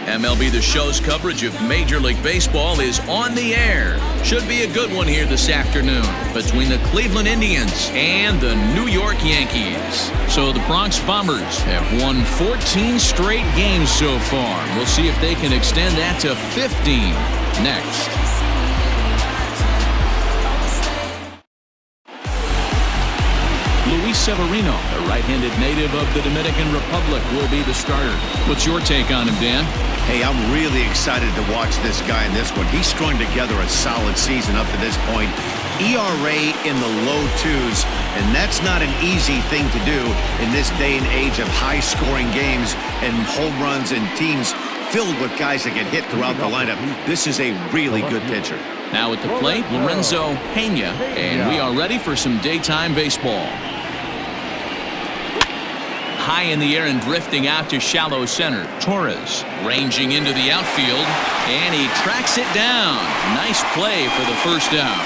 MLB The Show's coverage of Major League Baseball is on the air. Should be a good one here this afternoon between the Cleveland Indians and the New York Yankees. So the Bronx Bombers have won 14 straight games so far. We'll see if they can extend that to 15 next. Severino, the right-handed native of the Dominican Republic, will be the starter. What's your take on him, Dan? Hey, I'm really excited to watch this guy in this one. He's strung together a solid season up to this point. ERA in the low 2s, and that's not an easy thing to do in this day and age of high-scoring games and home runs and teams filled with guys that get hit throughout the lineup. This is a really good pitcher. Now at the plate, Lorenzo Pena, and we are ready for some daytime baseball. High in the air and drifting out to shallow center. Torres ranging into the outfield, and he tracks it down. Nice play for the first out.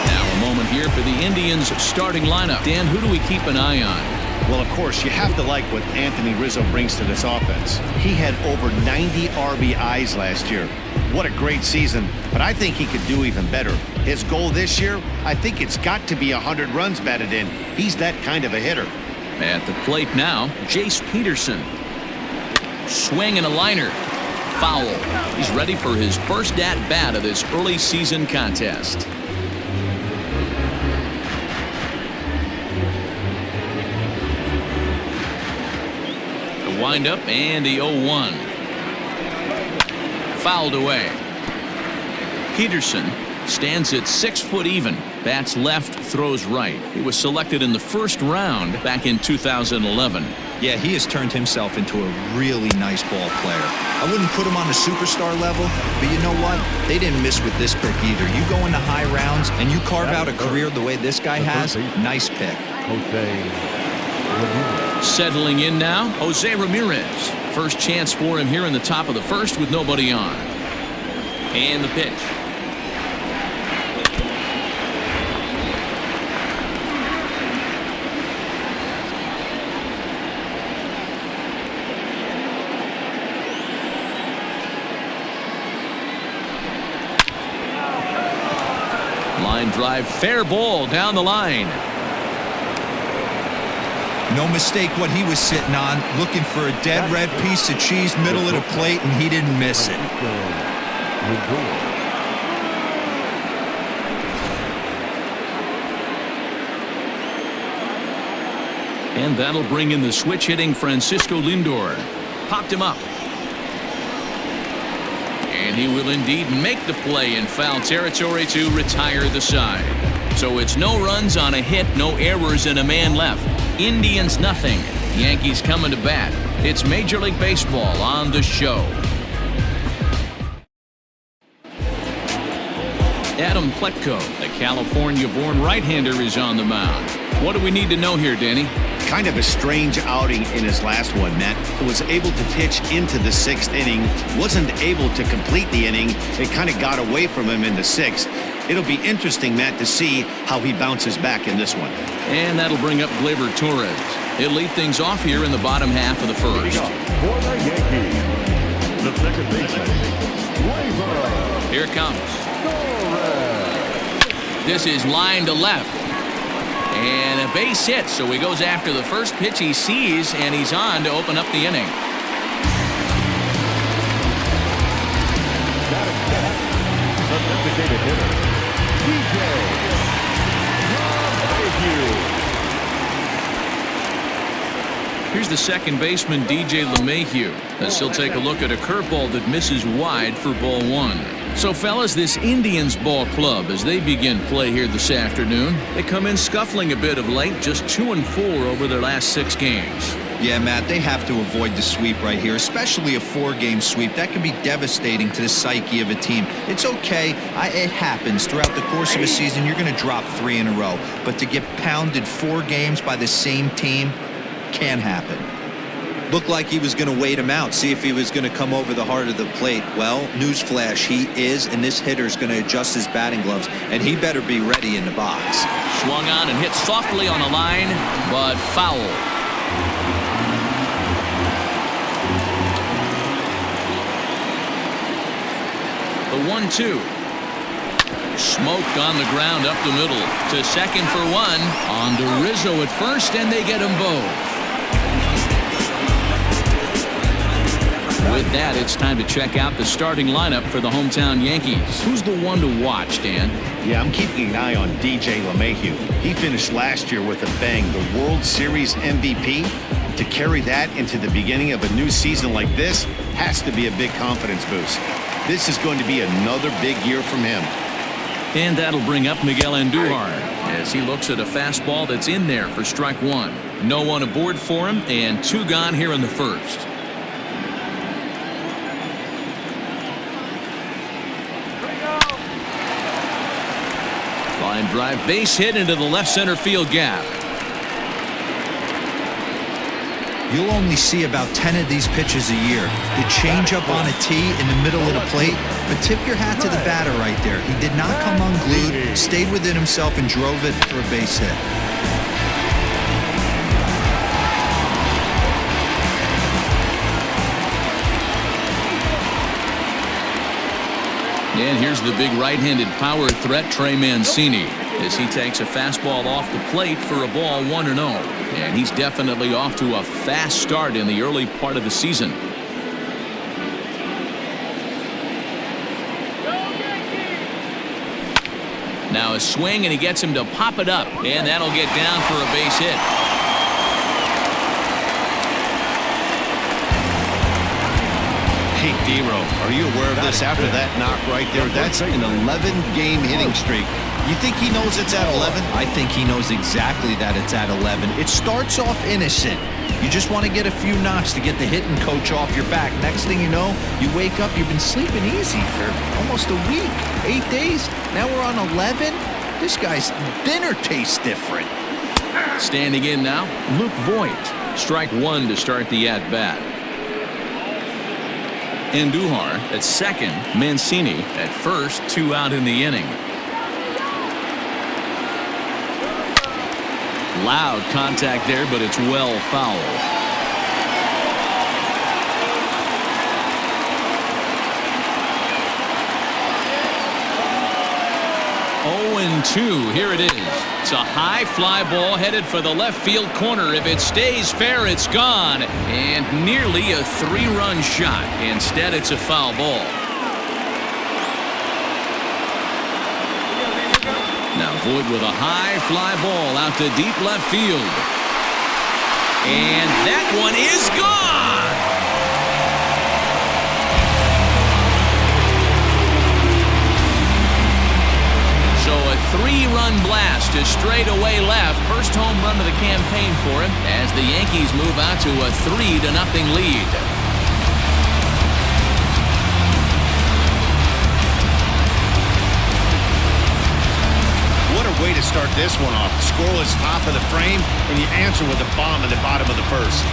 Now a moment here for the Indians starting lineup. Dan, who do we keep an eye on? Well, of course, you have to like what Anthony Rizzo brings to this offense. He had over 90 RBIs last year. What a great season, but I think he could do even better. His goal this year, I think it's got to be 100 runs batted in. He's that kind of a hitter. At the plate now, Jace Peterson. Swing and a liner. Foul. He's ready for his first at-bat of this early season contest. The windup and the 0-1. Fouled away. Peterson stands at 6 foot even. Bats left, throws right. He was selected in the first round back in 2011. Yeah, he has turned himself into a really nice ball player. I wouldn't put him on the superstar level, but you know what? They didn't miss with this pick either. You go into high rounds and you carve out a career the way this guy has, nice pick. Settling in now, Jose Ramirez. First chance for him here in the top of the first with nobody on. And the pitch. Line drive, fair ball down the line. No mistake what he was sitting on, looking for a dead red piece of cheese middle of the plate, and he didn't miss it. And that'll bring in the switch hitting Francisco Lindor. Popped him up. And he will indeed make the play in foul territory to retire the side. So it's no runs on a hit, no errors, and a man left. Indians nothing. Yankees coming to bat. It's Major League Baseball on the show. Adam Pletko, the California-born right-hander, is on the mound. What do we need to know here, Danny? Kind of a strange outing in his last one, Matt. Was able to pitch into the 6th inning, wasn't able to complete the inning. It kind of got away from him in the 6th. It'll be interesting, Matt, to see how he bounces back in this one. And that'll bring up Gleyber Torres. He'll lead things off here in the bottom half of the first. For the Yankees, the second baseman, Gleyber. Here it comes. This is line to left. And a base hit, so he goes after the first pitch he sees, and he's on to open up the inning. The designated hitter, Here's the second baseman, DJ LeMahieu, as he'll take a look at a curveball that misses wide for ball 1. So, fellas, this Indians ball club, as they begin play here this afternoon, they come in scuffling a bit of late, just 2-4 over their last 6 games. Yeah, Matt, they have to avoid the sweep right here, especially a 4-game sweep. That can be devastating to the psyche of a team. It's okay. It happens. Throughout the course of a season, you're going to drop 3 in a row. But to get pounded 4 games by the same team can happen. Looked like he was going to wait him out, see if he was going to come over the heart of the plate. Well, newsflash, he is, and this hitter's going to adjust his batting gloves, and he better be ready in the box. Swung on and hit softly on a line, but foul. The 1-2. Smoked on the ground up the middle. To second for one. On to Rizzo at first, and they get them both. With that, it's time to check out the starting lineup for the hometown Yankees. Who's the one to watch, Dan? Yeah, I'm keeping an eye on DJ LeMahieu. He finished last year with a bang, the World Series MVP. To carry that into the beginning of a new season like this has to be a big confidence boost. This is going to be another big year from him. And that'll bring up Miguel Andujar as he looks at a fastball that's in there for strike one. No one aboard for him, and two gone here in the first. Line drive, base hit into the left center field gap. You'll only see about 10 of these pitches a year. The changeup on a tee in the middle of the plate. But tip your hat to the batter right there. He did not come unglued, stayed within himself, and drove it for a base hit. And here's the big right-handed power threat, Trey Mancini, as he takes a fastball off the plate for a ball 1-0. And he's definitely off to a fast start in the early part of the season. Now a swing, and he gets him to pop it up, and that'll get down for a base hit. Hey, D-Row, are you aware of this after that knock right there? That's an 11-game hitting streak. You think he knows it's at 11? I think he knows exactly that it's at 11. It starts off innocent. You just want to get a few knocks to get the hitting coach off your back. Next thing you know, you wake up, you've been sleeping easy for almost a week, 8 days. Now we're on 11. This guy's dinner tastes different. Standing in now, Luke Voigt. Strike one to start the at-bat. Andujar at second, Mancini at first, 2 out in the inning. Loud contact there, but it's well foul. 0-2. Here it is. It's a high fly ball headed for the left field corner. If it stays fair, it's gone. And nearly a 3-run shot. Instead, it's a foul ball. Now Voigt with a high fly ball out to deep left field. And that one is gone. So a 3-run blast to straightaway left. First home run of the campaign for him as the Yankees move out to a 3-0 lead. What a way to start this one off. Scoreless top of the frame, and you answer with a bomb in the bottom of the first.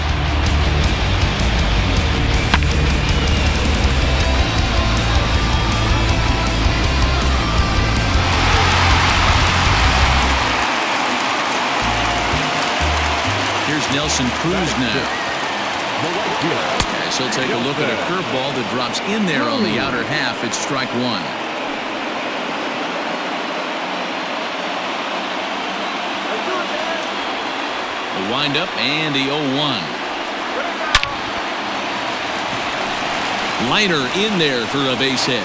Here's Nelson Cruz now. As he'll take a look at a curveball that drops in there on the outer half. It's strike one. The windup and the 0-1. Liner in there for a base hit.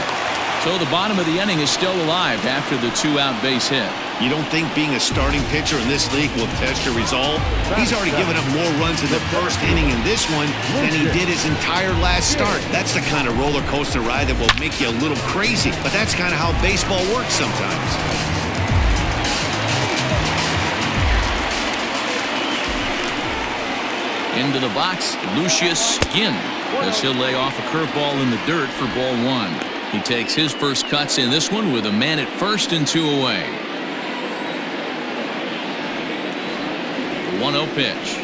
So the bottom of the inning is still alive after the 2-out base hit. You don't think being a starting pitcher in this league will test your resolve? He's already given up more runs in the first inning in this one than he did his entire last start. That's the kind of roller coaster ride that will make you a little crazy. But that's kind of how baseball works sometimes. Into the box, Lucius Ginn, as he'll lay off a curveball in the dirt for ball one. He takes his first cuts in this one with a man at first and 2 away. The 1-0 pitch.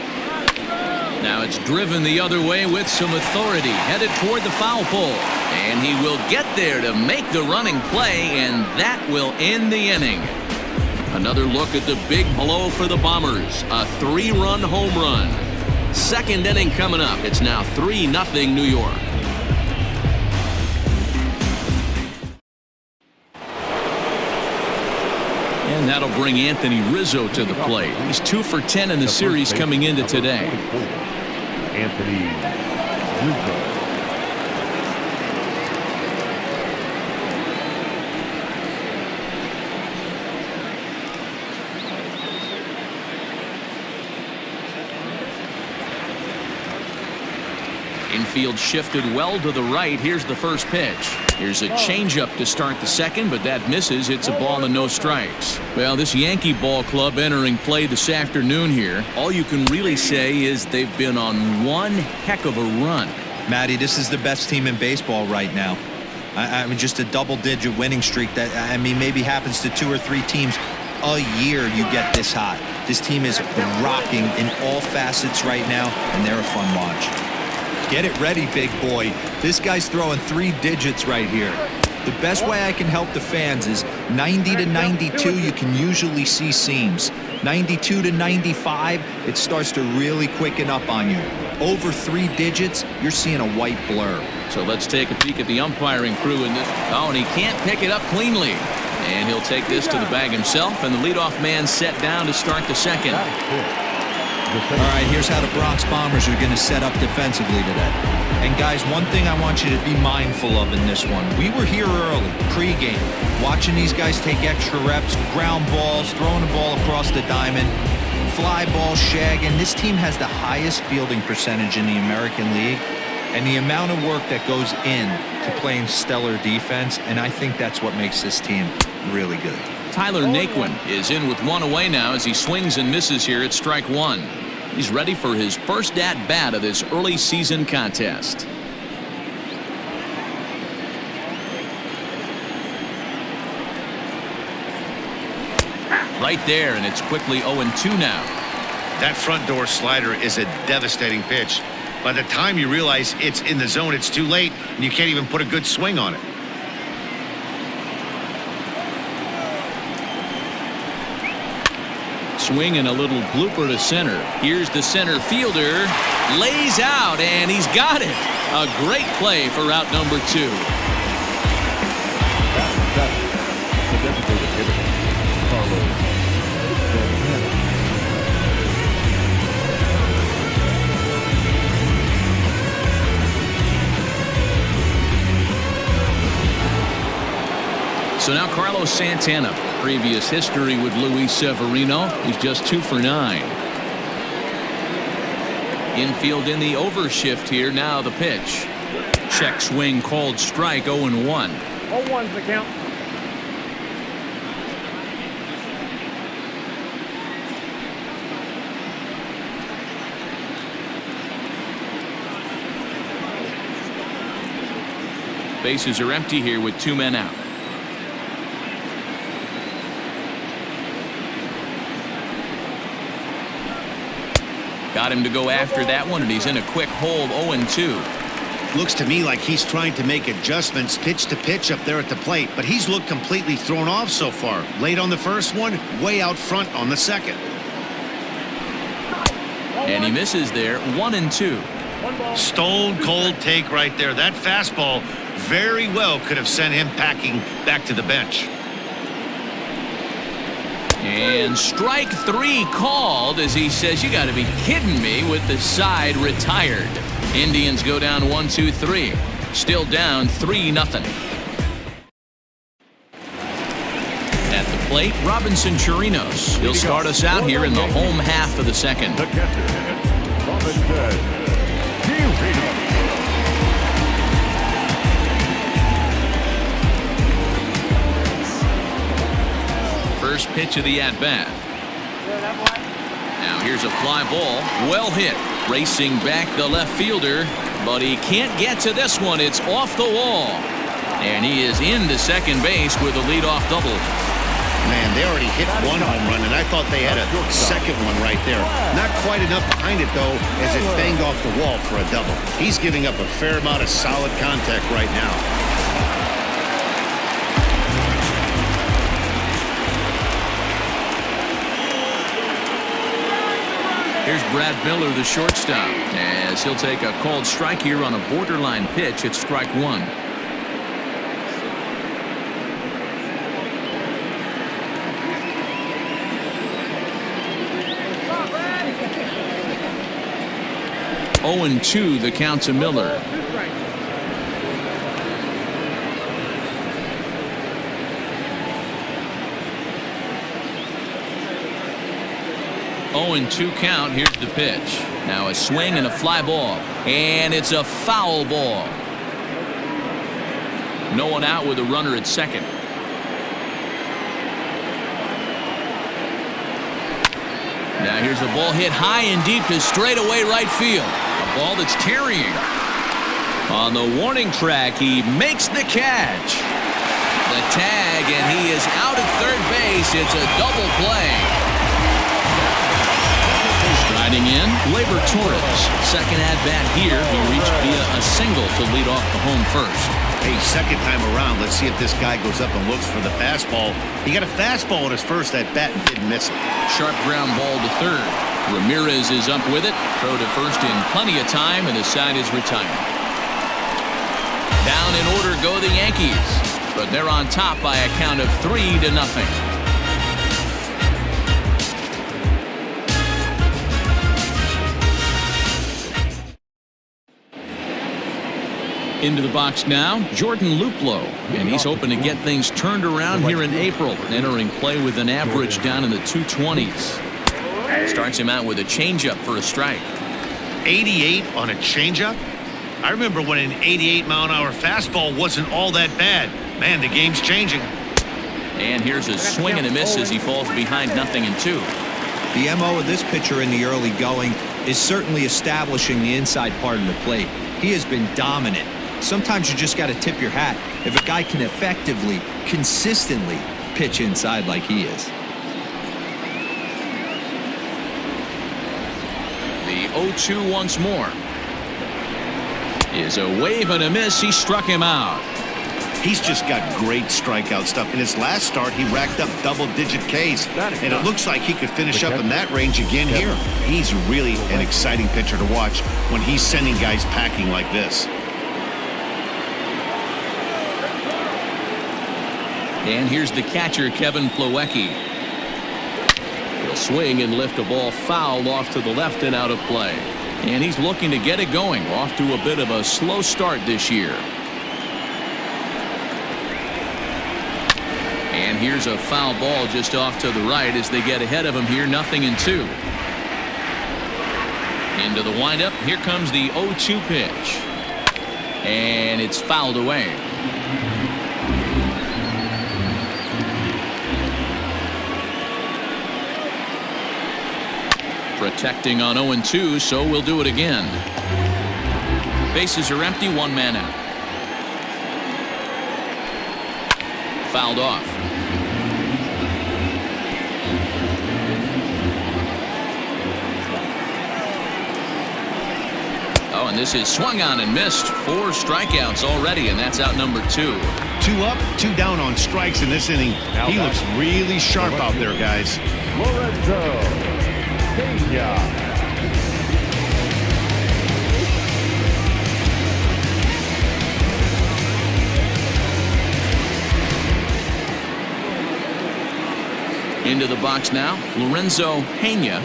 Now it's driven the other way with some authority, headed toward the foul pole. And he will get there to make the running play, and that will end the inning. Another look at the big blow for the Bombers, a 3-run home run. Second inning coming up. It's now 3-0 New York. And that'll bring Anthony Rizzo to the plate. He's 2 for 10 in the series coming into today. Anthony Rizzo. Infield shifted well to the right. Here's the first pitch. Here's a changeup to start the second, but that misses. It's a ball and no strikes. Well, this Yankee ball club entering play this afternoon here, all you can really say is they've been on one heck of a run. Matty, this is the best team in baseball right now. I mean, just a double-digit winning streak that, I mean, maybe happens to 2 or 3 teams a year. You get this hot. This team is rocking in all facets right now, and they're a fun watch. Get it ready, big boy. This guy's throwing 3 digits right here. The best way I can help the fans is 90 to 92, you can usually see seams. 92 to 95, it starts to really quicken up on you. Over 3 digits, you're seeing a white blur. So let's take a peek at the umpiring crew in this. Oh, and he can't pick it up cleanly. And he'll take this to the bag himself, and the leadoff man set down to start the second. All right, here's how the Bronx Bombers are going to set up defensively today. And guys, one thing I want you to be mindful of in this one. We were here early, pregame, watching these guys take extra reps, ground balls, throwing the ball across the diamond, fly ball, shagging. This team has the highest fielding percentage in the American League, and the amount of work that goes in to playing stellar defense, and I think that's what makes this team really good. Tyler Naquin is in with 1 away now as he swings and misses here at strike 1. He's ready for his first at-bat of this early season contest. Right there, and it's quickly 0-2 now. That front door slider is a devastating pitch. By the time you realize it's in the zone, it's too late, and you can't even put a good swing on it. Swing and a little blooper to center. Here's the center fielder. Lays out, and he's got it. A great play for out number 2. That's the designated hitter, Carlos. So now Carlos Santana. Previous history with Luis Severino. He's just 2 for 9. Infield in the overshift here. Now the pitch. Check swing called strike. 0-1. 0-1's the count. Bases are empty here with 2 men out. Got him to go after that one, and he's in a quick hold. 0-2. Looks to me like he's trying to make adjustments pitch to pitch up there at the plate, but he's looked completely thrown off so far. Late on the first one, way out front on the second. And he misses there. 1-2. Stone cold take right there. That fastball very well could have sent him packing back to the bench. And strike 3 called as he says, you got to be kidding me, with the side retired. Indians go down 1-2-3. Still down 3-0. At the plate, Robinson Chirinos. He'll start us out here in the home half of the second. The catcher, Robinson. First pitch of the at-bat. Now here's a fly ball. Well hit. Racing back the left fielder, but he can't get to this one. It's off the wall. And he is into second base with a leadoff double. Man, they already hit 1 home run, and I thought they had a second one right there. Not quite enough behind it, though, as it banged off the wall for a double. He's giving up a fair amount of solid contact right now. Here's Brad Miller, the shortstop, as he'll take a called strike here on a borderline pitch at strike 1. 0-2 the count to Miller. 0-2 count. Here's the pitch. Now a swing and a fly ball. And it's a foul ball. No one out with a runner at second. Now here's a ball hit high and deep to straightaway right field. A ball that's carrying. On the warning track, he makes the catch. The tag, and he is out at third base. It's a double play. Striding in, Gleyber Torres. Second at-bat here. He reached via a single to lead off the home first. Hey, second time around, let's see if this guy goes up and looks for the fastball. He got a fastball on his first at-bat and didn't miss it. Sharp ground ball to third. Ramirez is up with it. Throw to first in plenty of time, and the side is retired. Down in order go the Yankees, but they're on top by a count of 3-0. Into the box now, Jordan Luplow, and he's hoping to get things turned around here in April, entering play with an average down in the 220s. Starts him out with a changeup for a strike. 88 on a changeup? I remember when an 88-mile-an-hour fastball wasn't all that bad. Man, the game's changing. And here's a swing and a miss as he falls behind 0-2. The MO of this pitcher in the early going is certainly establishing the inside part of the plate. He has been dominant. Sometimes you just got to tip your hat if a guy can effectively, consistently pitch inside like he is. The 0-2 once more. Is a wave and a miss. He struck him out. He's just got great strikeout stuff. In his last start, he racked up double-digit Ks, and it looks like he could finish up in that range again here. He's really an exciting pitcher to watch when he's sending guys packing like this. And here's the catcher, Kevin Plawecki. He'll swing and lift a ball foul off to the left and out of play. And he's looking to get it going, off to a bit of a slow start this year. And here's a foul ball just off to the right as they get ahead of him here, 0-2. Into the windup, here comes the 0-2 pitch. And it's fouled away. Protecting on 0-2, so we'll do it again. Bases are empty, one man out. Fouled off. Oh, and this is swung on and missed. 4 strikeouts already, and that's out number 2. 2 up, 2 down on strikes in this inning. He looks really sharp out there, guys. Into the box now, Lorenzo Pena,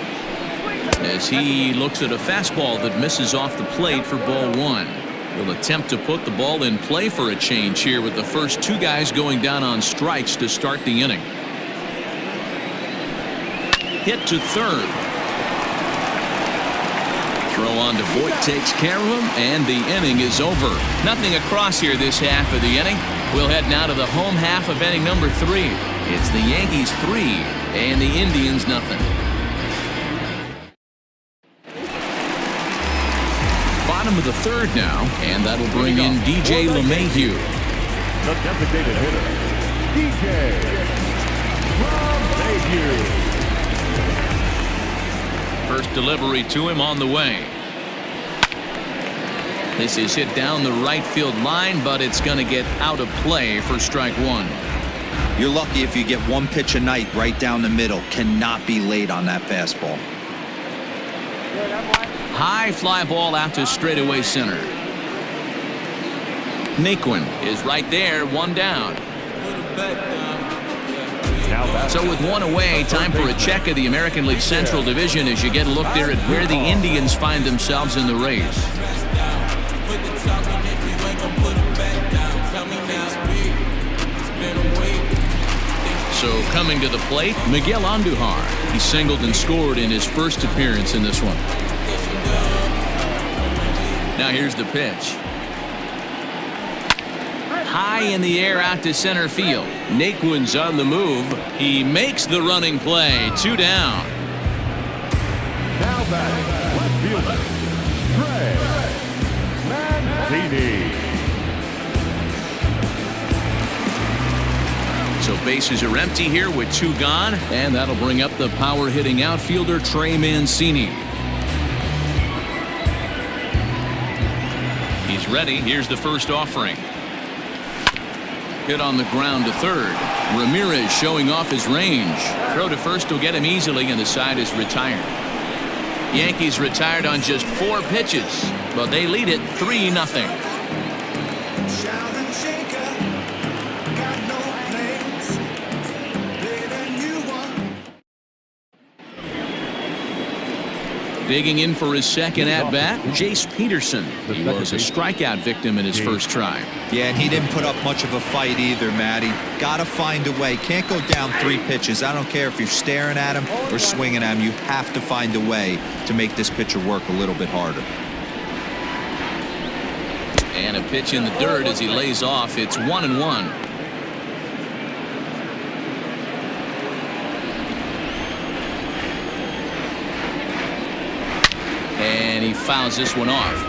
as he looks at a fastball that misses off the plate for ball 1. He'll attempt to put the ball in play for a change here with the first 2 guys going down on strikes to start the inning. Hit to third. Throw on to VOIT takes care of him, and the inning is over. Nothing across here this half of the inning. We'll head now to the home half of inning number 3. It's the Yankees 3 and the Indians 0. Bottom of the third now, and that'll bring in DJ LeMahieu. The designated hitter, DJ LeMahieu. First delivery to him on the way. This is hit down the right field line, but it's going to get out of play for strike 1. You're lucky if you get 1 pitch a night right down the middle. Cannot be late on that fastball. High fly ball out to straightaway center. Naquin is right there, 1 down. So with one away, time for a check of the American League Central Division as you get a look there at where the Indians find themselves in the race. So coming to the plate, Miguel Andujar. He singled and scored in his first appearance in this one. Now here's the pitch. High in the air out to center field. Naquin's on the move. He makes the running play. 2 down. Now batting, left fielder, Mancini. So bases are empty here with 2 gone, and that'll bring up the power-hitting outfielder Trey Mancini. He's ready. Here's the first offering. Hit on the ground to third. Ramirez showing off his range. Throw to first will get him easily, and the side is retired. Yankees retired on just 4 pitches, but they lead it 3-0. Digging in for his second at-bat, Jace Peterson. He was a strikeout victim in his first try. Yeah, and he didn't put up much of a fight either, Matty. Got to find a way. Can't go down 3 pitches. I don't care if you're staring at him or swinging at him. You have to find a way to make this pitcher work a little bit harder. And a pitch in the dirt as he lays off. It's 1-1. And he fouls this one off.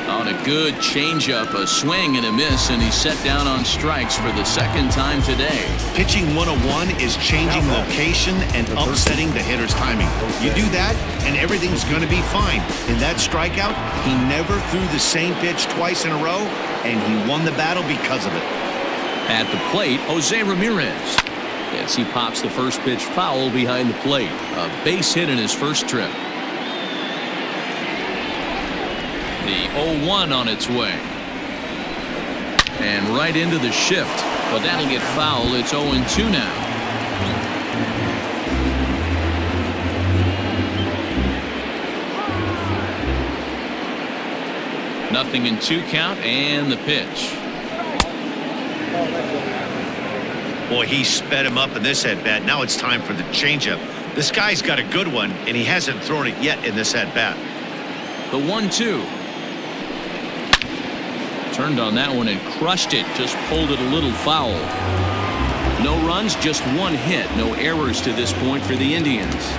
On a good changeup, a swing and a miss, and he's set down on strikes for the second time today. Pitching 101 is changing location and upsetting the hitter's timing. You do that, and everything's going to be fine. In that strikeout, he never threw the same pitch twice in a row, and he won the battle because of it. At the plate, Jose Ramirez. As he pops the first pitch foul behind the plate. A base hit in his first trip. The 0-1 on its way. And right into the shift. But that'll get foul. It's 0-2 now. Nothing in 2 count, and the pitch. Boy, he sped him up in this at-bat. Now it's time for the changeup. This guy's got a good one, and he hasn't thrown it yet in this at-bat. The 1-2. Turned on that one and crushed it. Just pulled it a little foul. No runs, just 1 hit. No errors to this point for the Indians.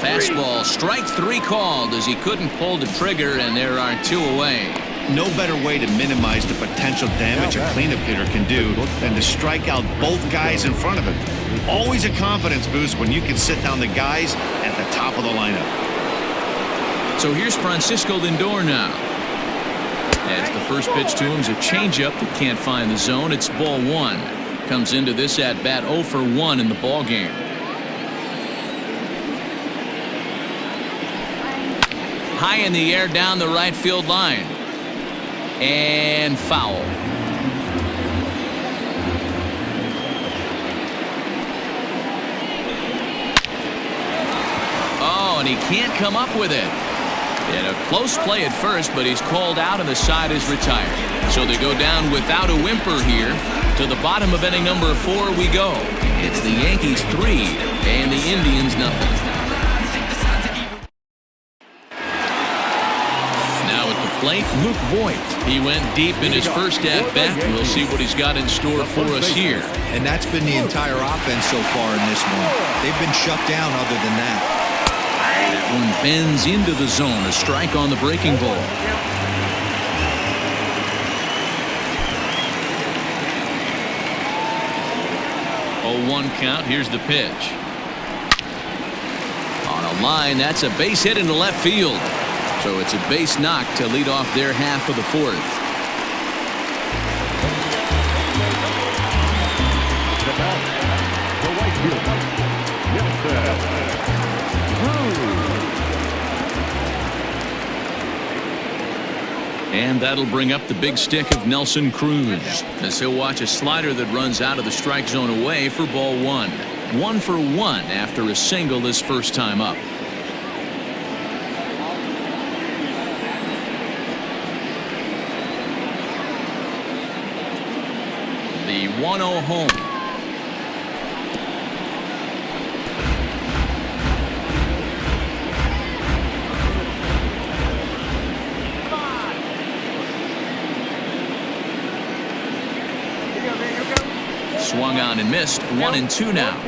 Fastball, strike 3 called as he couldn't pull the trigger, and there are 2 away. No better way to minimize the potential damage a cleanup hitter can do than to strike out both guys in front of him. Always a confidence boost when you can sit down the guys at the top of the lineup. So here's Francisco Lindor now. As the first pitch to him is a changeup that can't find the zone. It's ball 1. Comes into this at-bat 0 for 1 in the ball game. High in the air down the right field line. And foul. Oh, and he can't come up with it. And a close play at first, but he's called out and the side is retired. So they go down without a whimper here. To the bottom of inning number 4 we go. It's the Yankees 3 and the Indians nothing. Plate, Luke Voigt. He went deep in his first at-bat. We'll see what he's got in store for us here. And that's been the entire offense so far in this one. They've been shut down other than that. That one bends into the zone. A strike on the breaking ball. Oh, 1 count. Here's the pitch. On a line, that's a base hit into left field. So it's a base knock to lead off their half of the 4th. The right fielder, And that'll bring up the big stick of Nelson Cruz, as he'll watch a slider that runs out of the strike zone away for ball one. 1 for 1 after a single his first time up. The 1-0 home. Swung on and missed. 1-2 now.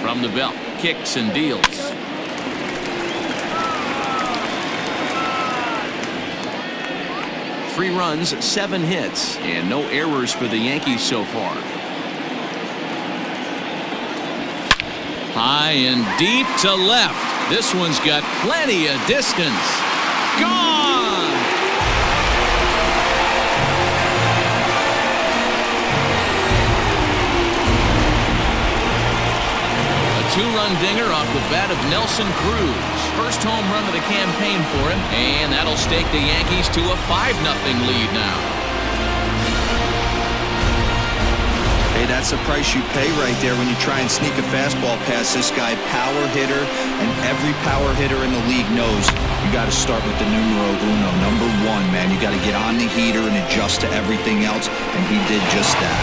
From the belt, kicks and deals. Three runs, 7 hits, and no errors for the Yankees so far. High and deep to left. This one's got plenty of distance. Gone! A 2-run dinger off the bat of Nelson Cruz. First home run of the campaign for him, and that'll stake the Yankees to a 5-0 lead now. Hey, that's the price you pay right there when you try and sneak a fastball past this guy. Power hitter, and every power hitter in the league knows you got to start with the numero uno, number 1, man. You got to get on the heater and adjust to everything else, and he did just that.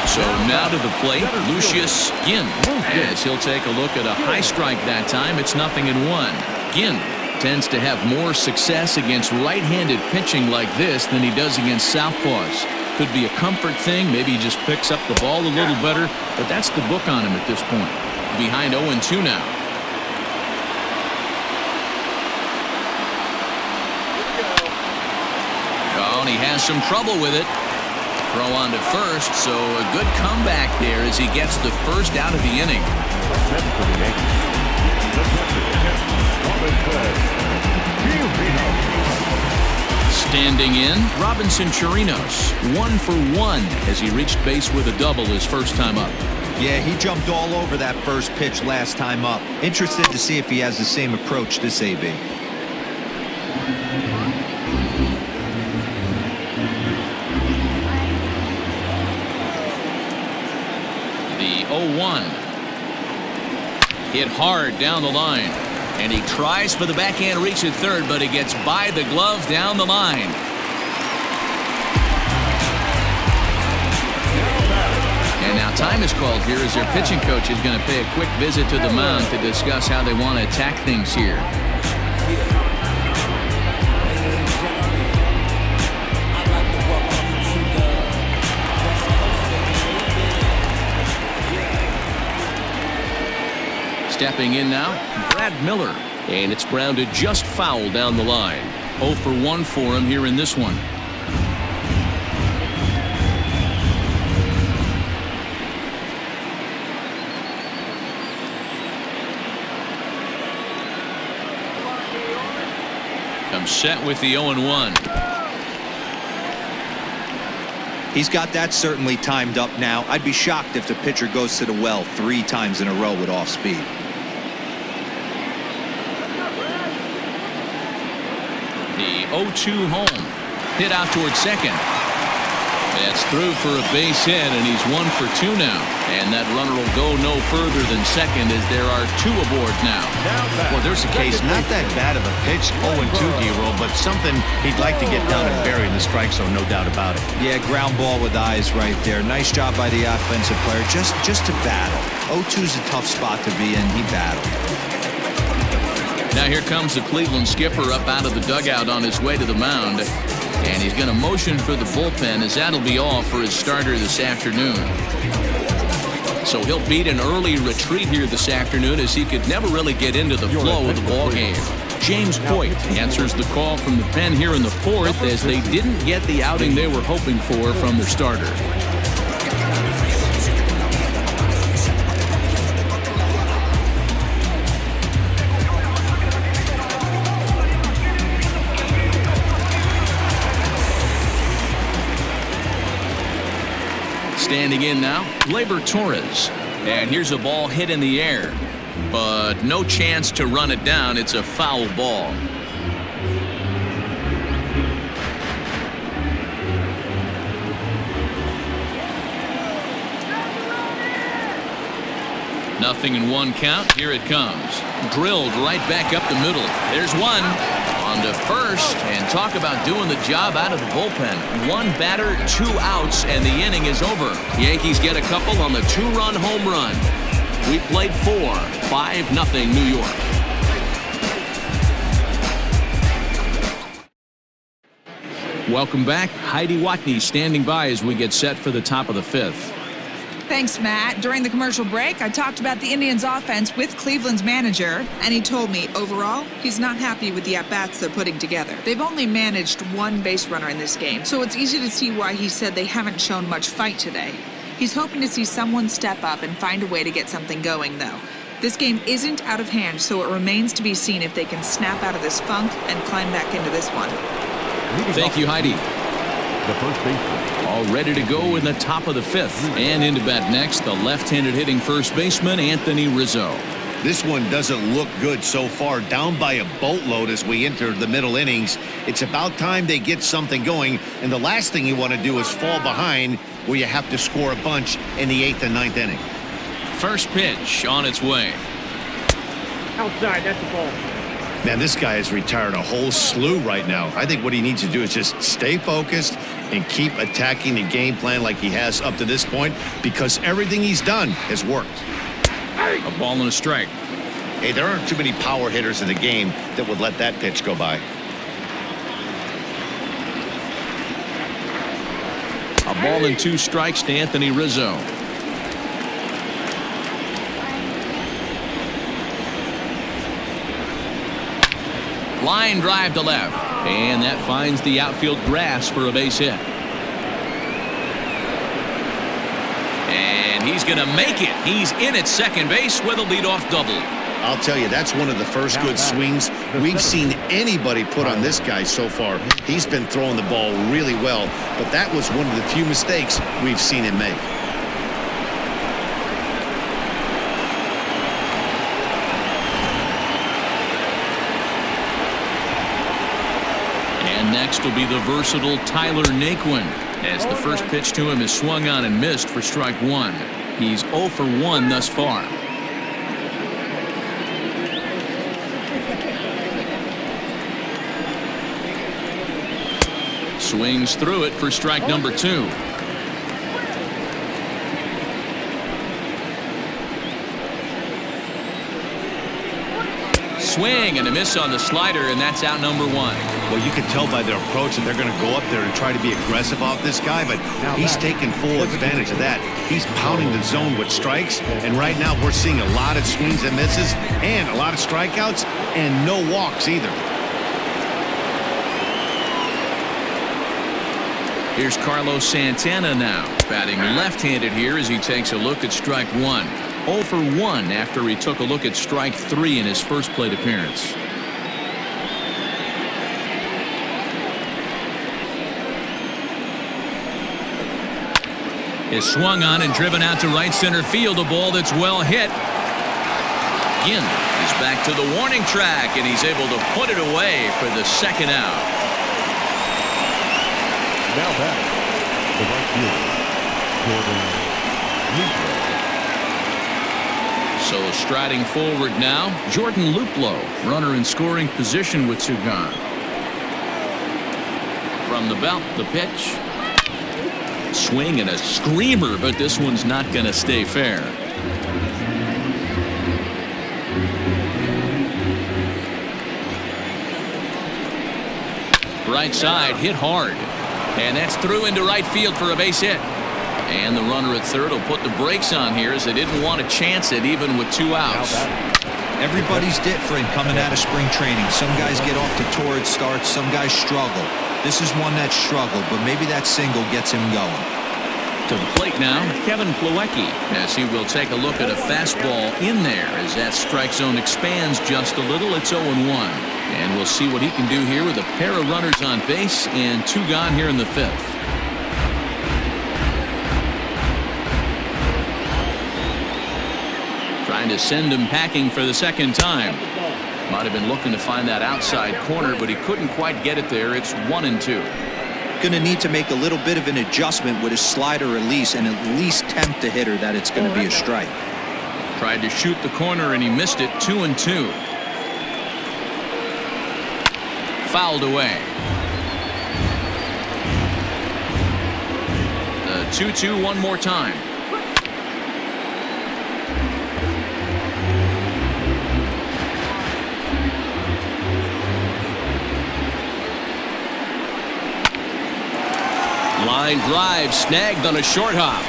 So now to the plate, Lucius Ginn, as he'll take a look at a high strike that time. It's 0-1. Ginn tends to have more success against right-handed pitching like this than he does against southpaws. Could be a comfort thing. Maybe he just picks up the ball a little better, but that's the book on him at this point. Behind 0-2 now. Oh, and he has some trouble with it. Throw on to first, so a good comeback there as he gets the first out of the inning. Standing in, Robinson Chirinos, 1 for 1 as he reached base with a double his first time up. Yeah, he jumped all over that first pitch last time up. Interested to see if he has the same approach this AB. The 0-1. Hit hard down the line. And he tries for the backhand reach at third, but he gets by the glove down the line. And now time is called here as their pitching coach is going to pay a quick visit to the mound to discuss how they want to attack things here. Stepping in now, Brad Miller. And it's grounded just foul down the line. 0 for 1 for him here in this one. Comes set with the 0-1. He's got that certainly timed up now. I'd be shocked if the pitcher goes to the well 3 times in a row with off speed. The 0-2 home. Hit out towards second. That's through for a base hit, and he's 1 for 2 now. And that runner will go no further than second as there are 2 aboard now. Well, there's a case, not that bad of a pitch, 0-2 D-roll, but something he'd like to get down and bury in the strike zone, no doubt about it. Yeah, ground ball with eyes right there. Nice job by the offensive player, just to battle. 0-2's a tough spot to be in. He battled. Now here comes the Cleveland skipper up out of the dugout on his way to the mound. And he's going to motion for the bullpen as that'll be all for his starter this afternoon. So he'll beat an early retreat here this afternoon as he could never really get into the flow of the ball game. James VOIT answers the call from the pen here in the 4th as they didn't get the outing they were hoping for from their starter. Standing in now, Torres. And here's a ball hit in the air, but no chance to run it down. It's a foul ball. Nothing in one count. Here it comes. Drilled right back up the middle. There's one. On to first. And talk about doing the job out of the bullpen. One batter, 2 outs, and the inning is over. Yankees get a couple on the 2-run home run. We played 4. 5-0 New York. Welcome back. Heidi Watney standing by as we get set for the top of the 5th. Thanks, Matt. During the commercial break, I talked about the Indians' offense with Cleveland's manager, and he told me, overall, he's not happy with the at-bats they're putting together. They've only managed 1 base runner in this game, so it's easy to see why he said they haven't shown much fight today. He's hoping to see someone step up and find a way to get something going, though. This game isn't out of hand, so it remains to be seen if they can snap out of this funk and climb back into this one. Thank you, Heidi. The first baseman. All ready to go in the top of the 5th. And into bat next, the left-handed hitting first baseman, Anthony Rizzo. This one doesn't look good so far. Down by a boatload as we enter the middle innings. It's about time they get something going. And the last thing you want to do is fall behind where you have to score a bunch in the 8th and 9th inning. First pitch on its way. Outside, that's the ball. Man, this guy has retired a whole slew right now. I think what he needs to do is just stay focused and keep attacking the game plan like he has up to this point, because everything he's done has worked. A ball and a strike. Hey, there aren't too many power hitters in the game that would let that pitch go by. A ball and 2 strikes to Anthony Rizzo. Line drive to left, and that finds the outfield grass for a base hit. And he's going to make it. He's in at second base with a leadoff double. I'll tell you, that's one of the first good swings we've seen anybody put on this guy so far. He's been throwing the ball really well, but that was one of the few mistakes we've seen him make. Next will be the versatile Tyler Naquin, as the first pitch to him is swung on and missed for strike 1. He's 0 for 1 thus far. Swings through it for strike number 2. Swing and a miss on the slider, and that's out number 1. Well, you can tell by their approach that they're going to go up there and try to be aggressive off this guy, but he's taking full advantage of that. He's pounding the zone with strikes, and right now we're seeing a lot of swings and misses and a lot of strikeouts and no walks either. Here's Carlos Santana now, batting left-handed here as he takes a look at strike 1. 0 for 1 after he took a look at strike 3 in his first plate appearance. Is swung on and driven out to right center field, a ball that's well hit. Yin is back to the warning track, and he's able to put it away for the second out. Now back, the right fielder, Jordan Luplow. So striding forward now, Jordan Luplow, runner in scoring position with 2 gone. From the belt, the pitch. Swing and a screamer, but this one's not going to stay fair. Right side, hit hard. And that's through into right field for a base hit. And the runner at third will put the brakes on here as they didn't want to chance it even with 2 outs. Everybody's different coming out of spring training. Some guys get off to torrid starts. Some guys struggle. This is one that struggled, but maybe that single gets him going. To the plate now, Kevin Plawecki, as he will take a look at a fastball in there as that strike zone expands just a little. It's 0-1. And we'll see what he can do here with a pair of runners on base and 2 gone here in the 5th. trying to send him packing for the second time. Might have been looking to find that outside corner, but he couldn't quite get it there. It's 1-2. Going to need to make a little bit of an adjustment with his slider release and at least tempt the hitter that it's going to be a strike. Tried to shoot the corner and he missed it. 2-2. Fouled away. The 2-2 one more time. Line drive snagged on a short hop.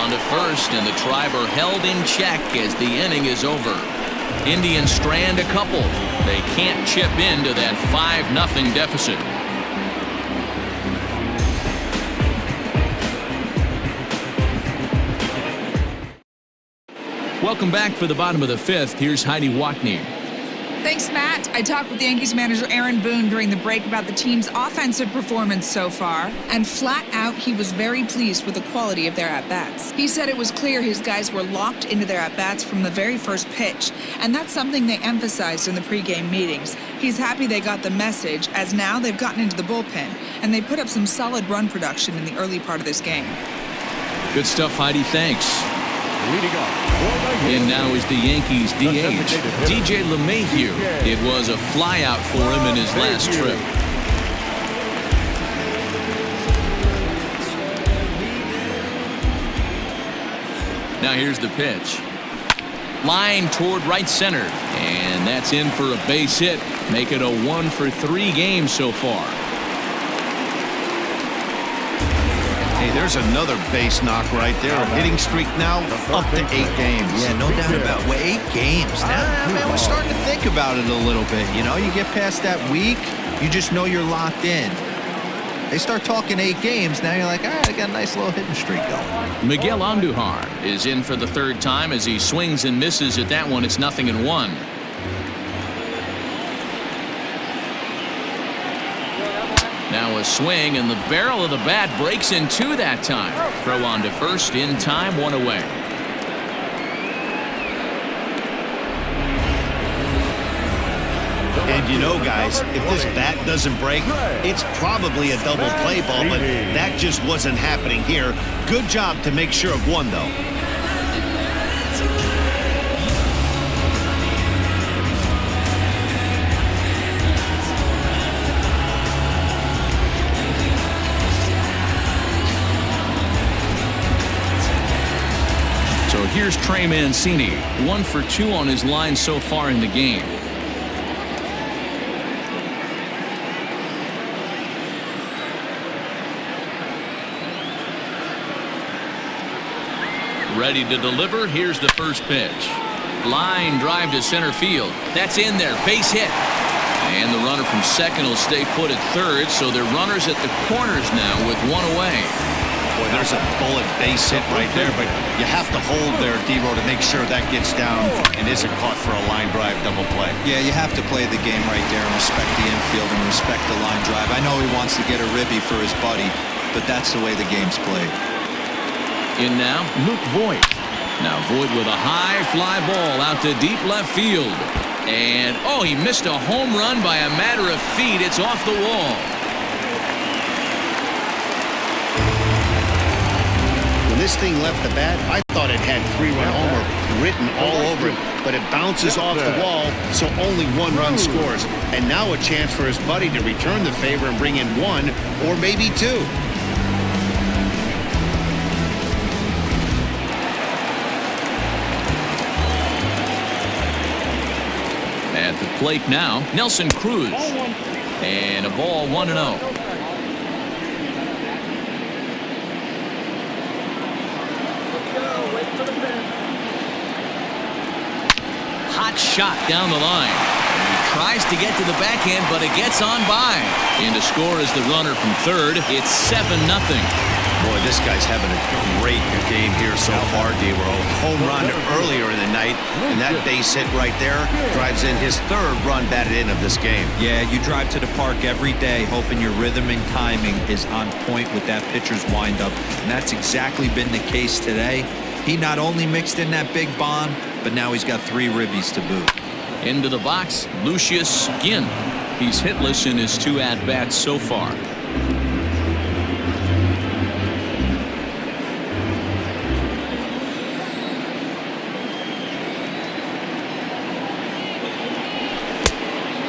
On to first, and the Tribe are held in check as the inning is over. Indians strand a couple. They can't chip into that 5-0 deficit. Welcome back for the bottom of the fifth. Here's Heidi Watney. Thanks, Matt. I talked with Yankees manager Aaron Boone during the break about the team's offensive performance so far, and flat out, he was very pleased with the quality of their at-bats. He said it was clear his guys were locked into their at-bats from the very first pitch, and that's something they emphasized in the pregame meetings. He's happy they got the message, as now they've gotten into the bullpen, and they put up some solid run production in the early part of this game. Good stuff, Heidi. Thanks. Leading off. And now is the Yankees DH, DJ LeMahieu. It was a flyout for him in his last trip. Now here's the pitch. Line toward right center. And that's in for a base hit. Make it a 1-for-3 game so far. Hey, there's another base knock right there. A hitting streak now up to 8 games. Yeah, no doubt about it. Well, 8 games now. Man, we're starting to think about it a little bit. You know, you get past that week, you just know you're locked in. They start talking 8 games, now you're like, all right, I got a nice little hitting streak going. Miguel Andujar is in for the third time as he swings and misses at that one. It's 0-1. Now a swing, and the barrel of the bat breaks in two that time. Throw on to first in time, 1 away. And you know, guys, if this bat doesn't break, it's probably a double play ball, but that just wasn't happening here. Good job to make sure of one, though. So here's Trey Mancini, 1 for 2 on his line so far in the game. Ready to deliver. Here's the first pitch. Line drive to center field. That's in there. Base hit. And the runner from second will stay put at third, so they're runners at the corners now with 1 away. Boy, there's a bullet base hit right there, but you have to hold there, D-Ro, to make sure that gets down and isn't caught for a line drive double play. Yeah, you have to play the game right there and respect the infield and respect the line drive. I know he wants to get a ribby for his buddy, but that's the way the game's played. In now, Luke VOIT. Now VOIT with a high fly ball out to deep left field. And, oh, he missed a home run by a matter of feet. It's off the wall. When this thing left the bat, I thought it had 3-run homer written all over it, but it bounces off the wall, so only 1 run scores. And now a chance for his buddy to return the favor and bring in 1 or maybe 2. At the plate now, Nelson CRUZ. And a ball 1-0. Hot shot down the line. He tries to get to the backhand, but it gets on by. And to score is the runner from third. It's 7-0. Boy, this guy's having a great game here so far, D-Ro. Home run earlier in the night, and that base hit right there drives in his 3rd run batted in of this game. Yeah, you drive to the park every day hoping your rhythm and timing is on point with that pitcher's windup, and that's exactly been the case today. He not only mixed in that big bomb, but now he's got 3 ribbies to boot. Into the box, Lucius Ginn. He's hitless in his 2 at-bats so far.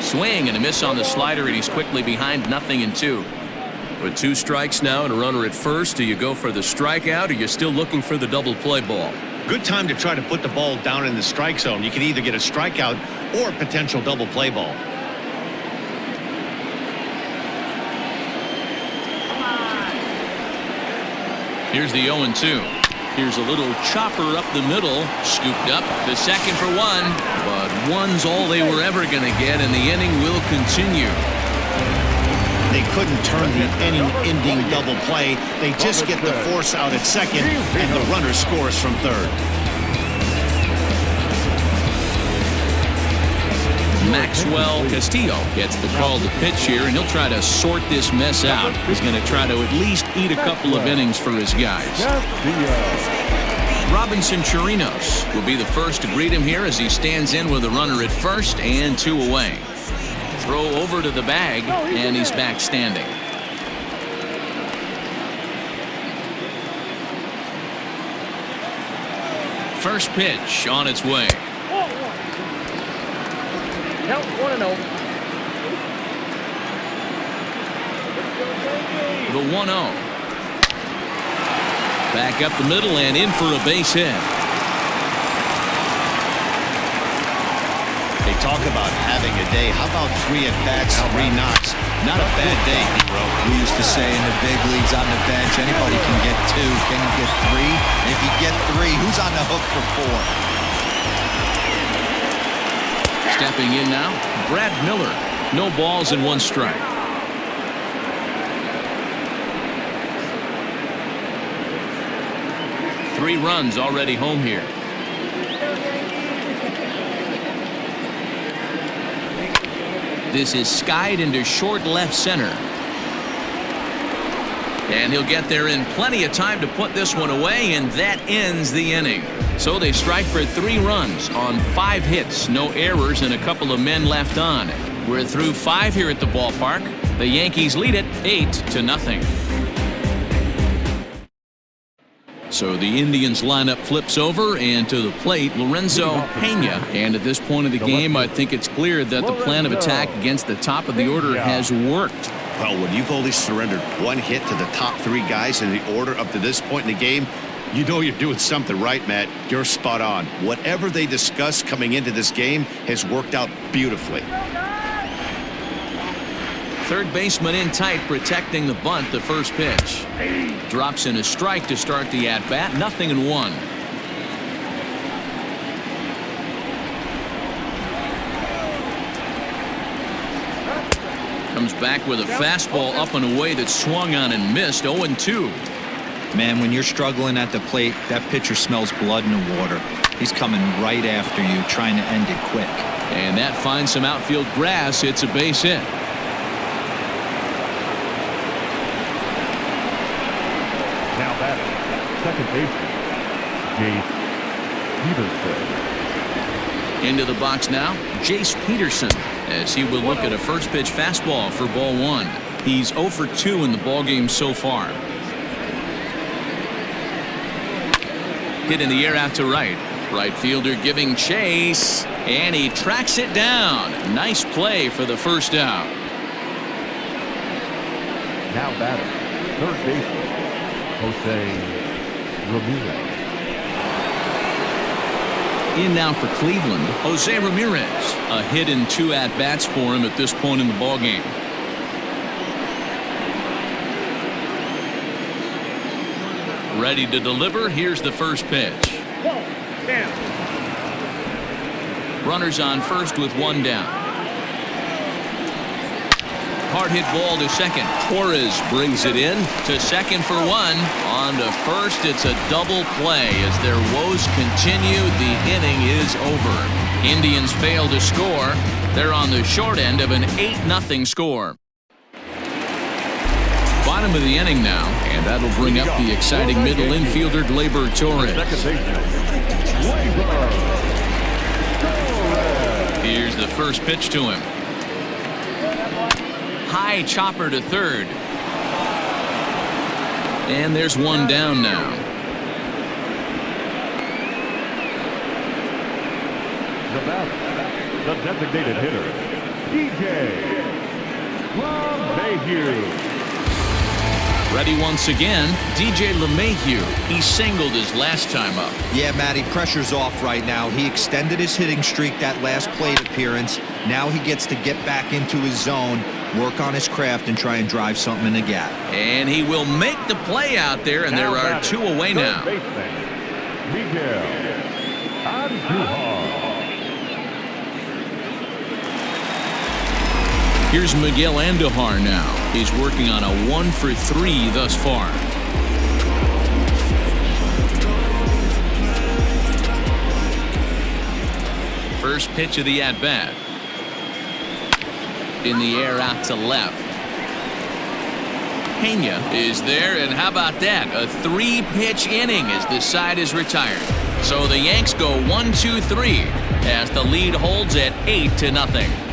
Swing and a miss on the slider, and he's quickly behind 0-2. With 2 strikes now and a runner at first, do you go for the strikeout or you're still looking for the double play ball? Good time to try to put the ball down in the strike zone. You can either get a strikeout or a potential double play ball. Here's the 0-2. Here's a little chopper up the middle, scooped up to second for 1, but 1's all they were ever going to get, and the inning will continue. They couldn't turn the inning-ending double play. They just get the force out at second, and the runner scores from third. Maxwell Castillo gets the call to pitch here, and he'll try to sort this mess out. He's going to try to at least eat a couple of innings for his guys. Robinson Chirinos will be the first to greet him here as he stands in with a runner at first and 2 away. Throw over to the bag, and he's back standing. First pitch on its way. Count 1-0. The 1-0. Back up the middle and in for a base hit. They talk about having a day. How about 3 at-bats, 3 knocks? Not a bad day, Hero. We used to say in the big leagues on the bench, anybody can get 2. Can you get 3? And if you get 3, who's on the hook for 4? Stepping in now, Brad Miller. No balls and 1 strike. Three runs already home here. This is skied into short left center. And he'll get there in plenty of time to put this one away, and that ends the inning. So they strike for 3 runs on 5 hits, no errors, and a couple of men left on. We're through 5 here at the ballpark. The Yankees lead it 8-0. So the Indians lineup flips over, and to the plate, Lorenzo Pena. And at this point of the game, I think it's clear that the plan of attack against the top of the order has worked. Well, when you've only surrendered 1 hit to the top 3 guys in the order up to this point in the game, you know you're doing something right, Matt. You're spot on. Whatever they discussed coming into this game has worked out beautifully. Third baseman in tight, protecting the bunt. The first pitch drops in a strike to start the at-bat. 0-1. Comes back with a fastball up and away that swung on and missed. 0-2. Man, when you're struggling at the plate, that pitcher smells blood in the water. He's coming right after you, trying to end it quick. And that finds some outfield grass. It's a base hit. Now batting, second baseman, Jace Peterson. Into the box now, Jace Peterson, as he will look at a first pitch fastball for ball 1. He's 0 for 2 in the ballgame so far. Hit in the air out to right. Right fielder giving chase, and he tracks it down. Nice play for the first out. Now batting, third baseman, Jose Ramirez. In now for Cleveland, Jose Ramirez. A hit in 2 at-bats for him at this point in the ballgame. Ready to deliver. Here's the first pitch. Runners on first with 1 down. Hard hit ball to second. Torres brings it in to second for 1. On to first, it's a double play as their woes continue. The inning is over. Indians fail to score. They're on the short end of an 8-0 score. Bottom of the inning now, and that'll bring up the exciting middle infielder Gleyber Torres. Second baseman, Gleyber Here's the first pitch to him. High chopper to third. And there's one down now. The batter, the designated hitter, DJ. Ready once again, DJ LeMahieu. He singled his last time up. Yeah, Matty, pressure's off right now. He extended his hitting streak that last plate appearance. Now he gets to get back into his zone, work on his craft, and try and drive something in the gap. And he will make the play out there, and there are two away now. Here's Miguel Andujar now. He's working on a 1-for-3 thus far. First pitch of the at-bat. In the air out to left. Pena is there, and how about that? A 3-pitch inning as the side is retired. So the Yanks go 1-2-3 as the lead holds at 8-0.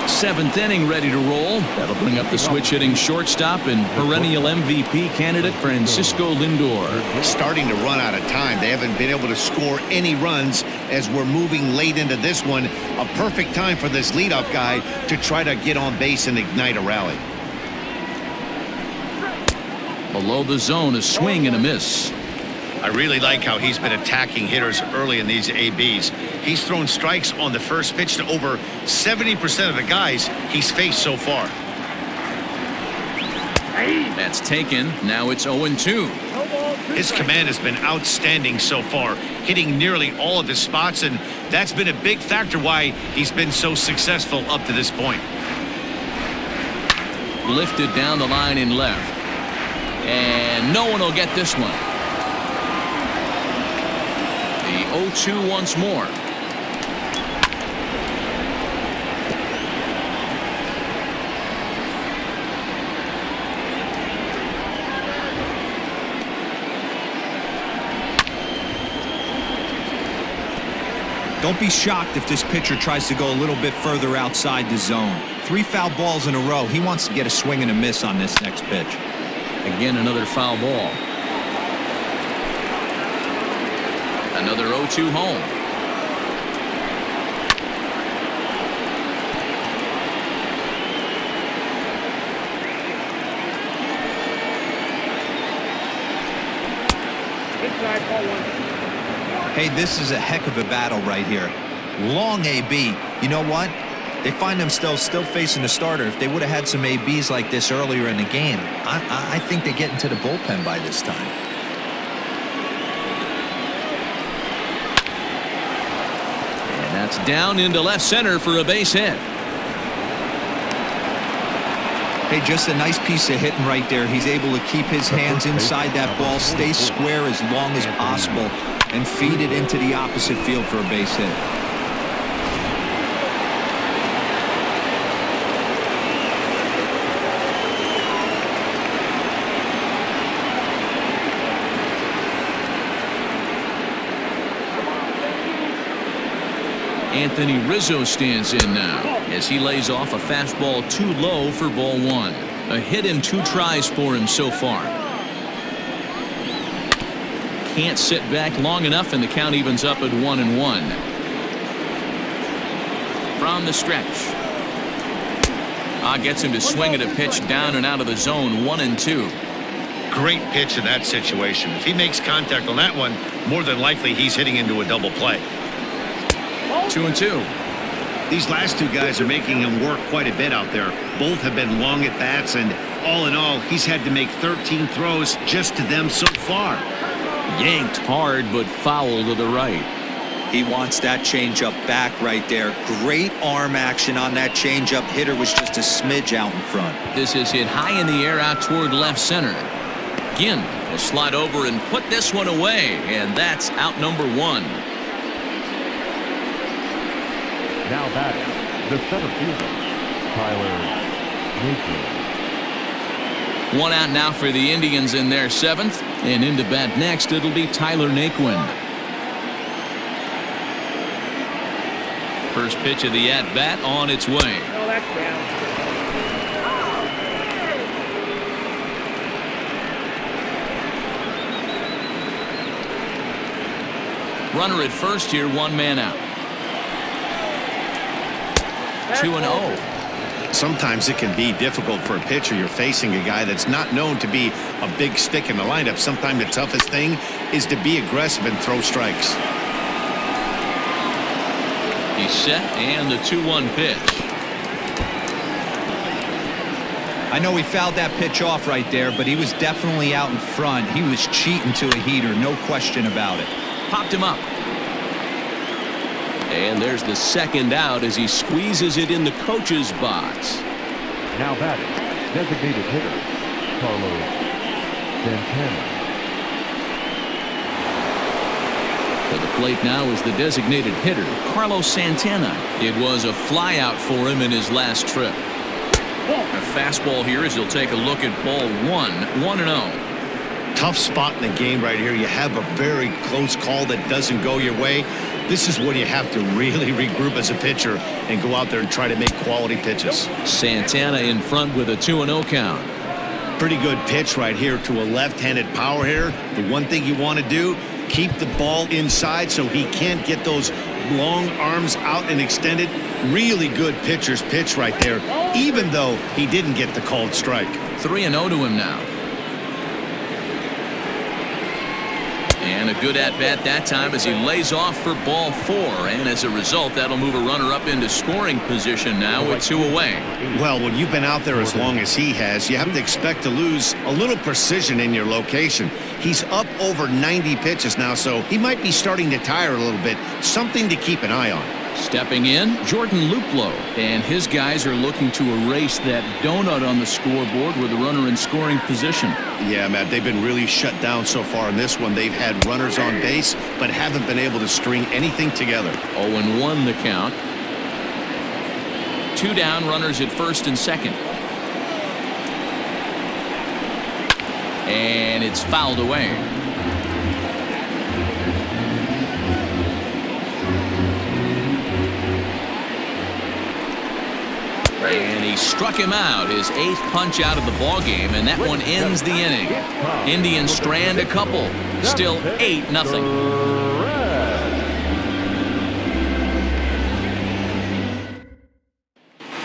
Seventh inning ready to roll. That'll bring up the switch hitting shortstop and perennial MVP candidate Francisco Lindor. Starting to run out of time. They haven't been able to score any runs as we're moving late into this one. A perfect time for this leadoff guy to try to get on base and ignite a rally. Below the zone, a swing and a miss. I really like how he's been attacking hitters early in these ABs. He's thrown strikes on the first pitch to over 70% of the guys he's faced so far. That's taken. Now it's 0-2. His command has been outstanding so far, hitting nearly all of his spots, and that's been a big factor why he's been so successful up to this point. Lifted down the line in left. And no one will get this one. The 0-2 once more. Don't be shocked if this pitcher tries to go a little bit further outside the zone. 3 foul balls in a row. He wants to get a swing and a miss on this next pitch. Again, another foul ball. Another 0-2 home. Hey, this is a heck of a battle right here. Long AB. You know what? They find themselves still facing the starter. If they would have had some ABs like this earlier in the game, I think they get into the bullpen by this time. And that's down into left center for a base hit. Hey, just a nice piece of hitting right there. He's able to keep his hands inside that ball, stay square as long as possible, and feed it into the opposite field for a base hit. Anthony Rizzo stands in now as he lays off a fastball too low for ball 1. A hit in 2 tries for him so far. Can't sit back long enough, and the count evens up at 1-1. From the stretch. Gets him to swing at a pitch down and out of the zone. 1-2. Great pitch in that situation. If he makes contact on that one, more than likely he's hitting into a double play. 2-2. These last 2 guys are making him work quite a bit out there. Both have been long at bats, and all in all, he's had to make 13 throws just to them so far. Yanked hard, but foul to the right. He wants that changeup back right there. Great arm action on that changeup. Hitter was just a smidge out in front. This is hit high in the air out toward left center. Ginn will slide over and put this one away, and that's out number 1. Now batting, the center fielder, Tyler Napier. One out now for the Indians in their 7th. And into bat next, it'll be Tyler Naquin. First pitch of the at-bat on its way. Oh, that's down. Runner at first here, 1 man out. 2-0. Sometimes it can be difficult for a pitcher. You're facing a guy that's not known to be a big stick in the lineup. Sometimes the toughest thing is to be aggressive and throw strikes. He's set, and the 2-1 pitch. I know he fouled that pitch off right there, but he was definitely out in front. He was cheating to a heater, no question about it. Popped him up. And there's the 2nd out as he squeezes it in the coach's box. Now batting, designated hitter, Carlos Santana. To the plate now is the designated hitter, Carlos Santana. It was a flyout for him in his last trip. A fastball here as he'll take a look at ball 1, 1-0. Tough spot in the game right here. You have a very close call that doesn't go your way. This is when you have to really regroup as a pitcher and go out there and try to make quality pitches. Santana in front with a 2-0 count. Pretty good pitch right here to a left-handed power hitter. The one thing you want to do, keep the ball inside so he can't get those long arms out and extended. Really good pitcher's pitch right there, even though he didn't get the called strike. 3-0 to him now. And a good at-bat that time as he lays off for ball 4. And as a result, that'll move a runner up into scoring position now with 2 away. Well, when you've been out there as long as he has, you have to expect to lose a little precision in your location. He's up over 90 pitches now, so he might be starting to tire a little bit. Something to keep an eye on. Stepping in, Jordan Luplow, and his guys are looking to erase that donut on the scoreboard with a runner in scoring position. Yeah, Matt, they've been really shut down so far in this one. They've had runners on base, but haven't been able to string anything together. 0-1 the count. 2 down, runners at first and second. And it's fouled away. And he struck him out, his 8th punch out of the ball game, and that one ends the inning. Indians strand a couple. Still 8-0.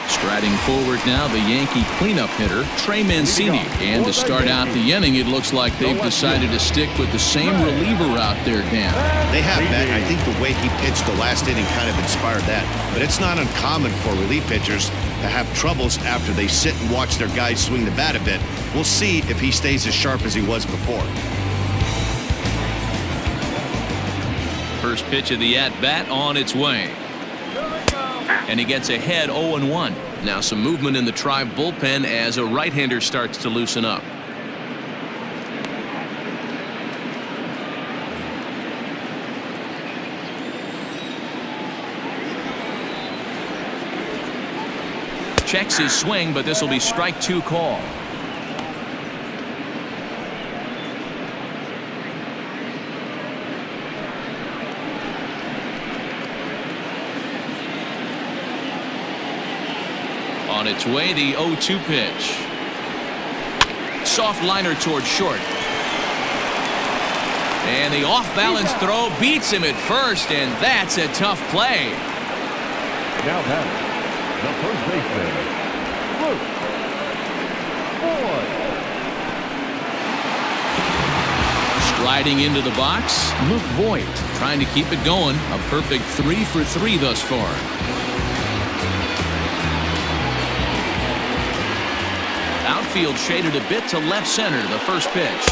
Striding forward now, the Yankee cleanup hitter, Trey Mancini. And to start out the inning, it looks like they've decided to stick with the same reliever out there, Dan. They have, Matt. I think the way he pitched the last inning kind of inspired that. But it's not uncommon for relief pitchers to have troubles after they sit and watch their guys swing the bat a bit. We'll see if he stays as sharp as he was before. First pitch of the at-bat on its way. And he gets ahead 0-1. Now some movement in the Tribe bullpen as a right-hander starts to loosen up. Checks his swing, but this will be strike 2 call. On its way, the 0-2 pitch. Soft liner toward short. And the off-balance throw beats him at first, and that's a tough play. Now batting, the first baseman, VOIT. Striding into the box, Luke Voigt trying to keep it going. A perfect 3 for 3 thus far. Outfield shaded a bit to left center, the first pitch.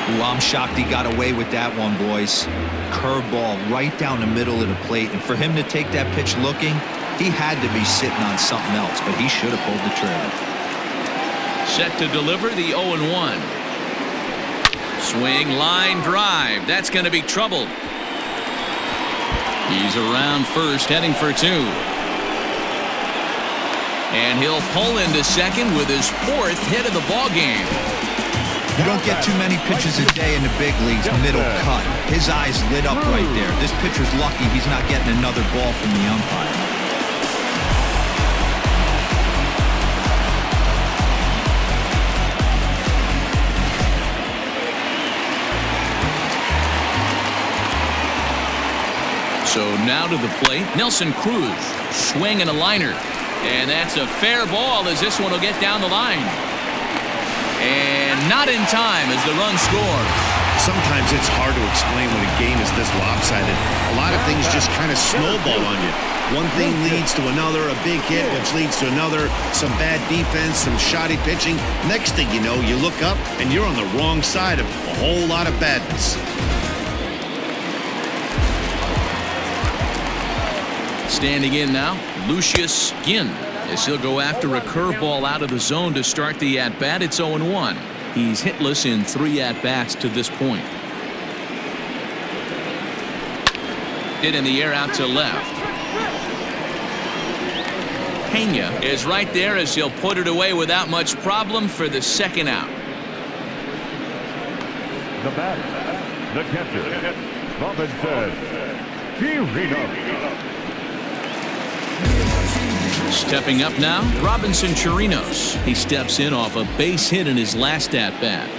Ooh, I'm shocked he got away with that one, boys. Curveball right down the middle of the plate, and for him to take that pitch looking, he had to be sitting on something else, but he should have pulled the trigger. Set to deliver the 0-1. Swing, line drive. That's going to be trouble. He's around first, heading for 2. And he'll pull into second with his 4th hit of the ball game. You don't get too many pitches a day in the big leagues, middle cut. His eyes lit up right there. This pitcher's lucky he's not getting another ball from the umpire. So now to the plate, Nelson Cruz, swing and a liner. And that's a fair ball as this one will get down the line. And not in time as the run scores. Sometimes it's hard to explain when a game is this lopsided. A lot of things just kind of snowball on you. One thing leads to another, a big hit, which leads to another, some bad defense, some shoddy pitching. Next thing you know, you look up and you're on the wrong side of a whole lot of badness. Standing in now, Lucius Ginn, as he'll go after a curveball out of the zone to start the at-bat. It's 0-1. He's hitless in 3 at-bats to this point. Hit in the air out to left. Pena is right there as he'll put it away without much problem for the 2nd out. The batter, the catcher, Robinson Chirinos. Stepping up now, Robinson Chirinos. He steps in off a base hit in his last at-bat.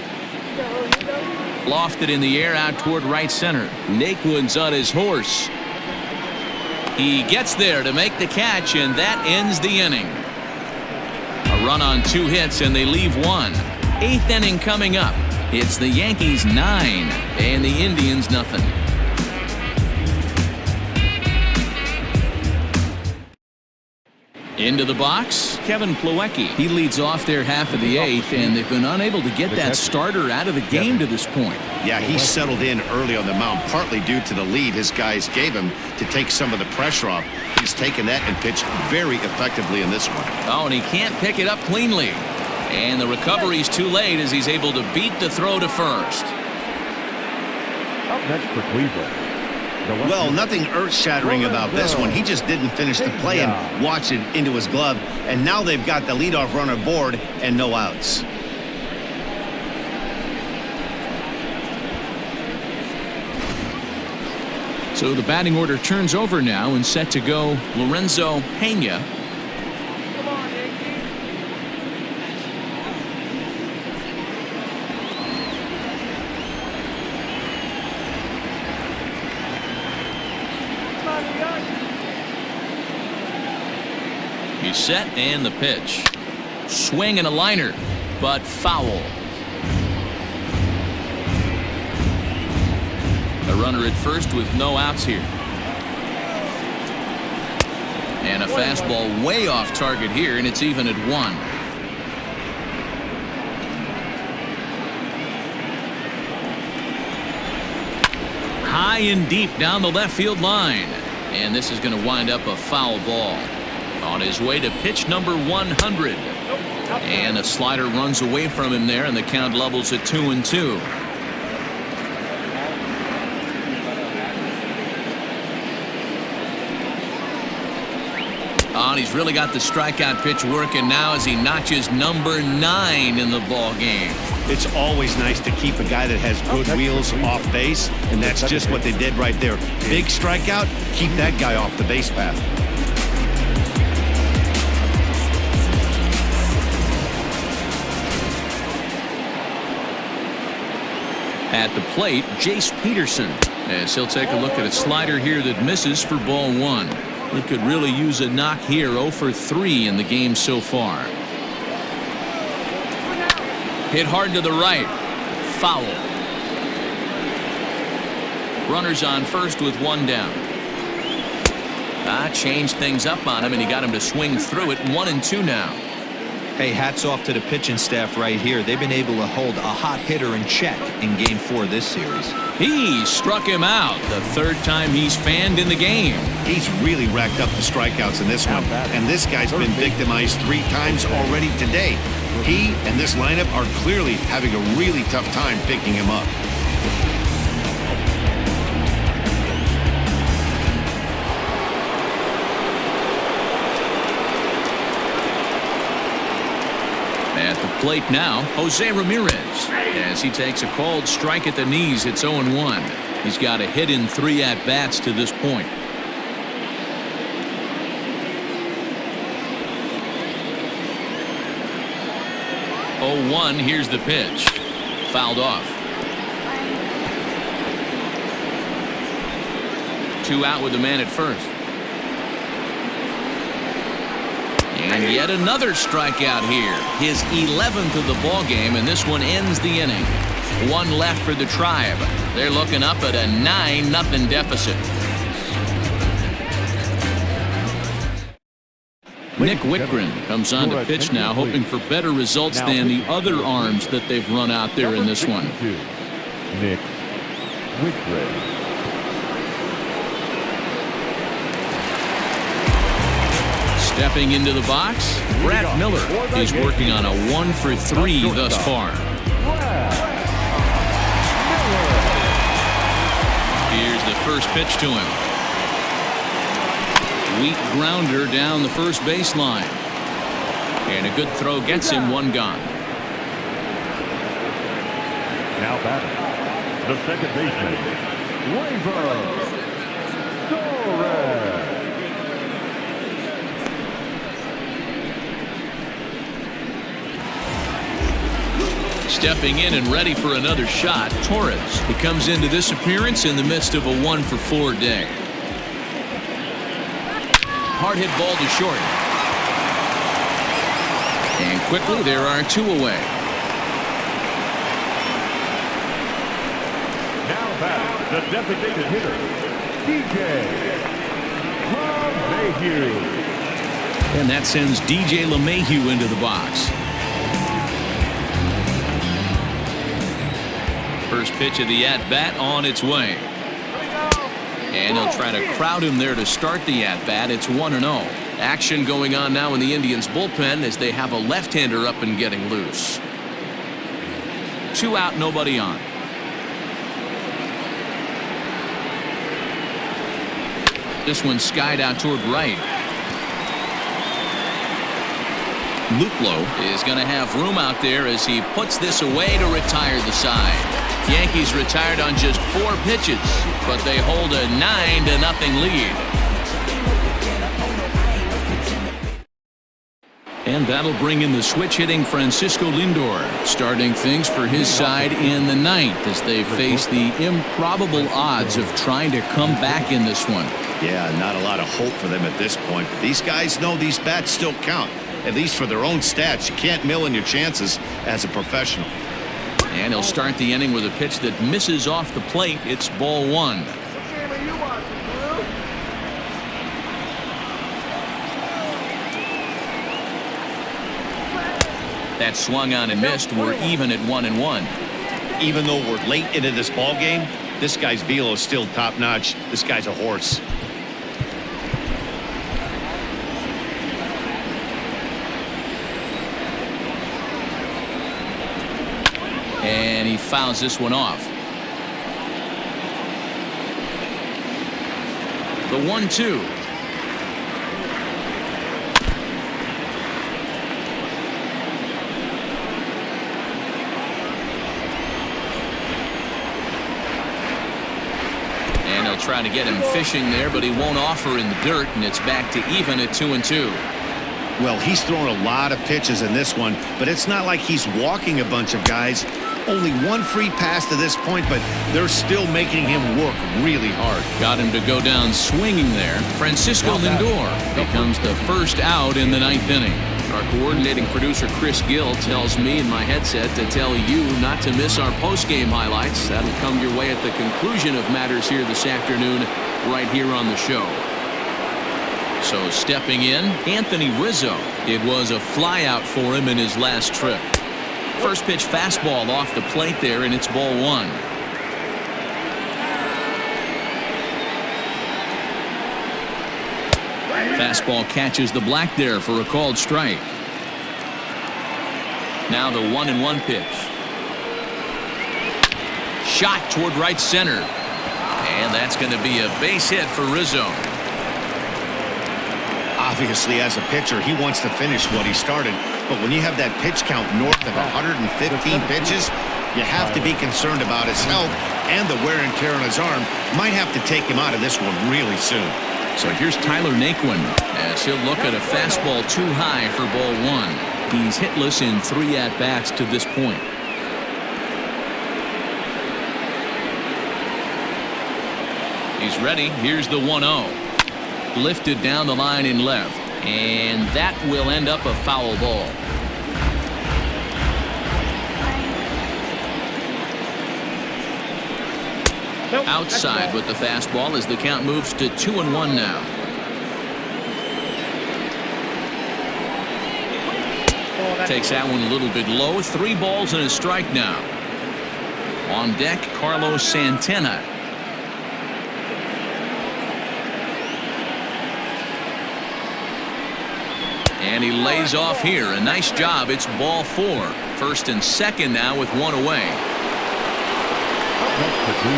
Lofted in the air out toward right center. Naquin's on his horse. He gets there to make the catch, and that ends the inning. A run on 2 hits, and they leave 1. 8th inning coming up. It's the Yankees 9 and the Indians nothing. Into the box, Kevin Plawecki. He leads off their half of the 8th, and they've been unable to get that starter out of the game to this point. Yeah, he settled in early on the mound, partly due to the lead his guys gave him to take some of the pressure off. He's taken that and pitched very effectively in this one. Oh, and he can't pick it up cleanly. And the recovery's too late as he's able to beat the throw to first. Up next for Cleveland. Well, nothing earth-shattering about this one. He just didn't finish the play and watch it into his glove. And now they've got the leadoff runner aboard and no outs. So the batting order turns over now and set to go Lorenzo Pena. Come on, Yankees. Come on, Yankees. He's set and the pitch. Swing and a liner, but foul. A runner at first with no outs here. And a fastball way off target here, and it's even at 1. High and deep down the left field line. And this is going to wind up a foul ball. On his way to pitch number 100. And a slider runs away from him there, and the count levels at 2-2. Oh, and he's really got the strikeout pitch working now as he notches number 9 in the ball game. It's always nice to keep a guy that has good wheels off base, and that's just what they did right there. Big strikeout, keep that guy off the base path. At the plate, Jace Peterson, as he'll take a look at a slider here that misses for ball 1. He could really use a knock here. 0 for 3 in the game so far. Hit hard to the right. Foul. Runners on first with 1 down. Changed things up on him, and he got him to swing through it. 1-2 now. Hey, hats off to the pitching staff right here. They've been able to hold a hot hitter in check in Game 4 of this series. He struck him out the 3rd time he's fanned in the game. He's really racked up the strikeouts in this one, and this guy's been victimized 3 times already today. He and this lineup are clearly having a really tough time picking him up. plate now, Jose Ramirez. As he takes a called strike at the knees, it's 0-1. He's got a hit in 3 at-bats to this point. 0-1, here's the pitch. Fouled off. 2 out with the man at first. And yet another strikeout here. His 11th of the ball game, and this one ends the inning. 1 left for the Tribe. They're looking up at a 9-0 deficit. Nick Whitgren comes on to pitch now, hoping for better results than the other arms that they've run out there in this one. Nick Whitgren. Stepping into the box, Brett Miller is working on a 1-for-3 thus far. Here's the first pitch to him. Weak grounder down the first baseline. And a good throw gets him 1 gone. Now batting, the second baseman, Torres. Stepping in and ready for another shot, Torres. He comes into this appearance in the midst of a 1-for-4 day. Hard hit ball to short. And quickly there are 2 away. Now back, the designated hitter, DJ LeMahieu. And that sends DJ LeMahieu into the box. First pitch of the at-bat on its way. And he'll try to crowd him there to start the at-bat. It's 1-0. Action going on now in the Indians bullpen as they have a left-hander up and getting loose. 2 out, nobody on. This one skied out toward right. Luplow is going to have room out there as he puts this away to retire the side. Yankees retired on just 4 pitches, but they hold a 9-0 lead. And that'll bring in the switch-hitting Francisco Lindor, starting things for his side in the 9th as they face the improbable odds of trying to come back in this one. Yeah, not a lot of hope for them at this point. But these guys know these bats still count, at least for their own stats. You can't mill in your chances as a professional. And he'll start the inning with a pitch that misses off the plate. It's ball 1. That swung on and missed. We're even at 1-1. Even though we're late into this ball game, this guy's velo is still top notch. This guy's a horse. And he fouls this one off. The 1-2. And he'll try to get him fishing there, but he won't offer in the dirt, and it's back to even at 2-2. Well, he's thrown a lot of pitches in this one, but it's not like he's walking a bunch of guys. Only 1 free pass to this point, but they're still making him work really hard. Got him to go down swinging there. Francisco Lindor becomes the first out in the 9th inning. Our coordinating producer Chris Gill tells me in my headset to tell you not to miss our post-game highlights. That'll come your way at the conclusion of matters here this afternoon, right here on the show. So stepping in, Anthony Rizzo. It was a flyout for him in his last trip. First pitch fastball off the plate there, and it's ball 1. Fastball catches the black there for a called strike. Now the 1-1 pitch. Shot toward right center. And that's going to be a base hit for Rizzo. Obviously, as a pitcher, he wants to finish what he started. but when you have that pitch count north of 115 pitches, you have to be concerned about his health and the wear and tear on his arm. Might have to take him out of this one really soon. So here's Tyler Naquin as he'll look at a fastball too high for ball one. He's hitless in 3 at-bats to this point. He's ready. Here's the 1-0. Lifted down the line in left. And that will end up a foul ball. Outside with the fastball as the count moves to 2-1 now. Takes that one a little bit low. 3 balls and a strike now. On deck, Carlos Santana. And he lays off here. A nice job. It's ball 4. First and second now with 1 away.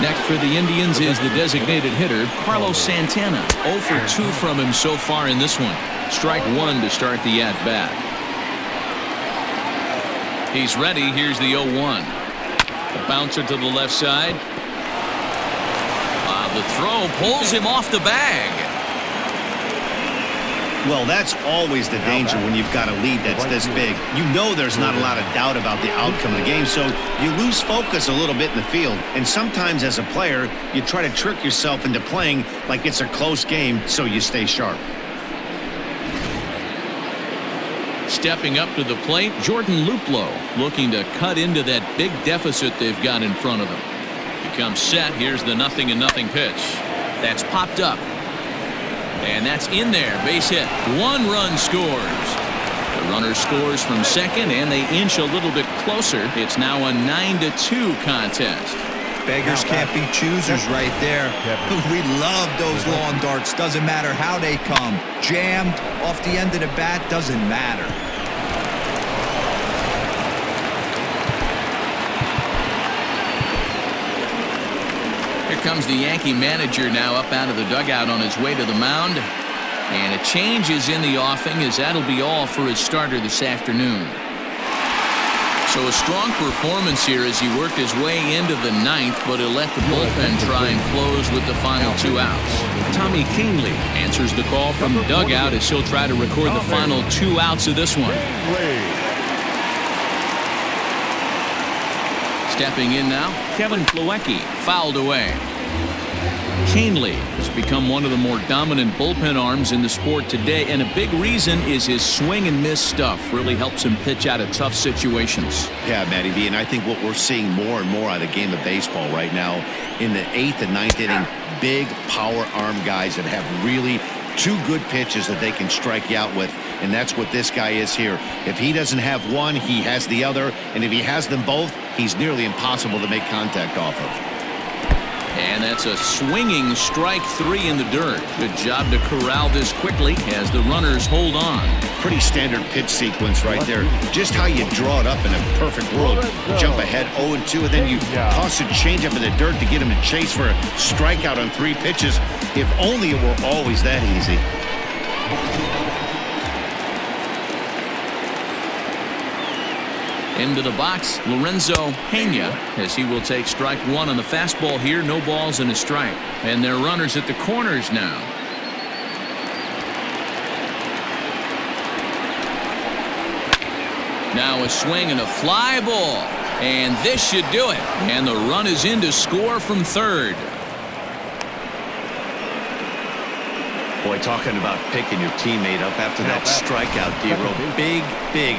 Next for the Indians is the designated hitter, Carlos Santana. 0 for 2 from him so far in this one. Strike 1 to start the at-bat. He's ready. Here's the 0-1. The bouncer to the left side. The throw pulls him off the bag. Well, that's always the danger when you've got a lead that's this big. You know there's not a lot of doubt about the outcome of the game, so you lose focus a little bit in the field. And sometimes as a player, you try to trick yourself into playing like it's a close game so you stay sharp. Stepping up to the plate, Jordan Luplow looking to cut into that big deficit they've got in front of them. He comes set. Here's the 0-0 pitch. That's popped up. And that's in there. Base hit. 1 run scores. The runner scores from second, and they inch a little bit closer. It's now a 9-2 contest. Beggars can't be choosers right there. We love those long darts. Doesn't matter how they come. Jammed off the end of the bat, doesn't matter. Here comes the Yankee manager now up out of the dugout on his way to the mound. And a change is in the offing, as that'll be all for his starter this afternoon. So a strong performance here as he worked his way into the 9th, but he'll let the bullpen try and close with the final 2 outs. Tommy Kingley answers the call from the dugout as he'll try to record the final 2 outs of this one. Stepping in now, Kevin Plawecki, fouled away. Kingley has become one of the more dominant bullpen arms in the sport today, and a big reason is his swing and miss stuff really helps him pitch out of tough situations. Yeah, Matty B, and I think what we're seeing more and more out of the game of baseball right now in the 8th and 9th inning, big power arm guys that have really 2 good pitches that they can strike you out with, and that's what this guy is here. If he doesn't have one, he has the other, and if he has them both, he's nearly impossible to make contact off of. And that's a swinging strike 3 in the dirt. Good job to corral this quickly as the runners hold on. Pretty standard pitch sequence right there. Just how you draw it up in a perfect world. Jump ahead 0-2, and then you toss a changeup in the dirt to get him to chase for a strikeout on 3 pitches. If only it were always that easy. Into the box, Lorenzo Pena, as he will take strike 1 on the fastball here. No balls and a strike. And they're runners at the corners now. Now a swing and a fly ball. And this should do it. And the run is in to score from third. Boy, talking about picking your teammate up after that strikeout, D-Row. Big,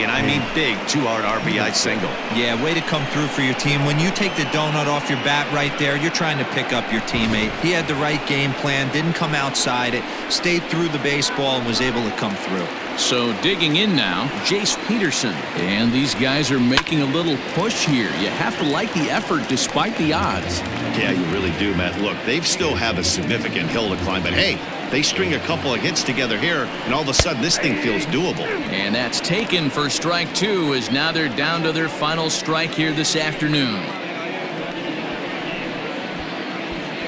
and I mean big, 2-out RBI single. Yeah, way to come through for your team. When you take the donut off your bat right there, you're trying to pick up your teammate. He had the right game plan, didn't come outside it, stayed through the baseball, and was able to come through. So digging in now, Jace Peterson. And these guys are making a little push here. You have to like the effort despite the odds. Yeah, you really do, Matt. Look, they still have a significant hill to climb, but hey, they string a couple of hits together here, and all of a sudden this thing feels doable. And that's taken for strike 2, as now they're down to their final strike here this afternoon.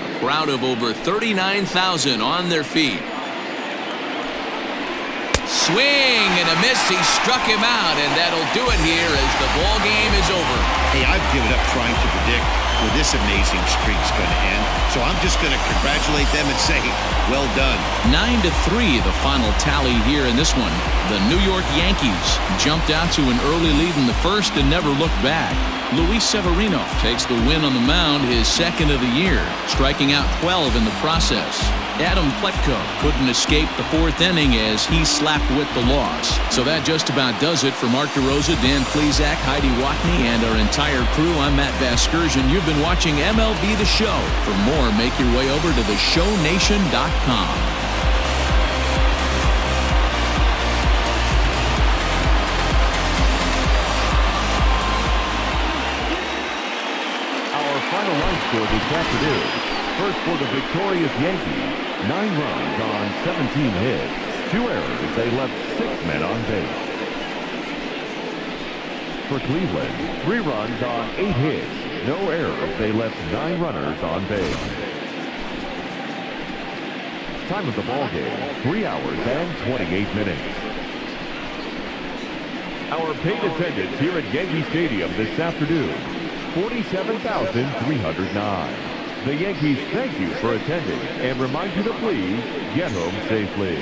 A crowd of over 39,000 on their feet. swing and a miss. He struck him out, and that'll do it here as the ball game is over. Hey, I've given up trying to predict where this amazing streak's going to end. So I'm just going to congratulate them and say, well done. 9-3, the final tally here in this one. The New York Yankees jumped out to an early lead in the first and never looked back. Luis Severino takes the win on the mound, his second of the year, striking out 12 in the process. Adam Pletko couldn't escape the fourth inning as he slapped with the loss. So that just about does it for Mark DeRosa, Dan Plesac, Heidi Watney, and our entire crew. I'm Matt Vasgersian. You've been watching MLB The Show. For more, make your way over to theshownation.com. Final run score this afternoon. First for the victorious Yankees, 9 runs on 17 hits. 2 errors, they left 6 men on base. For Cleveland, 3 runs on 8 hits. No errors, they left 9 runners on base. Time of the ball game, 3 hours and 28 minutes. Our paid attendance here at Yankee Stadium this afternoon, 47,309. The Yankees thank you for attending and remind you to please get home safely.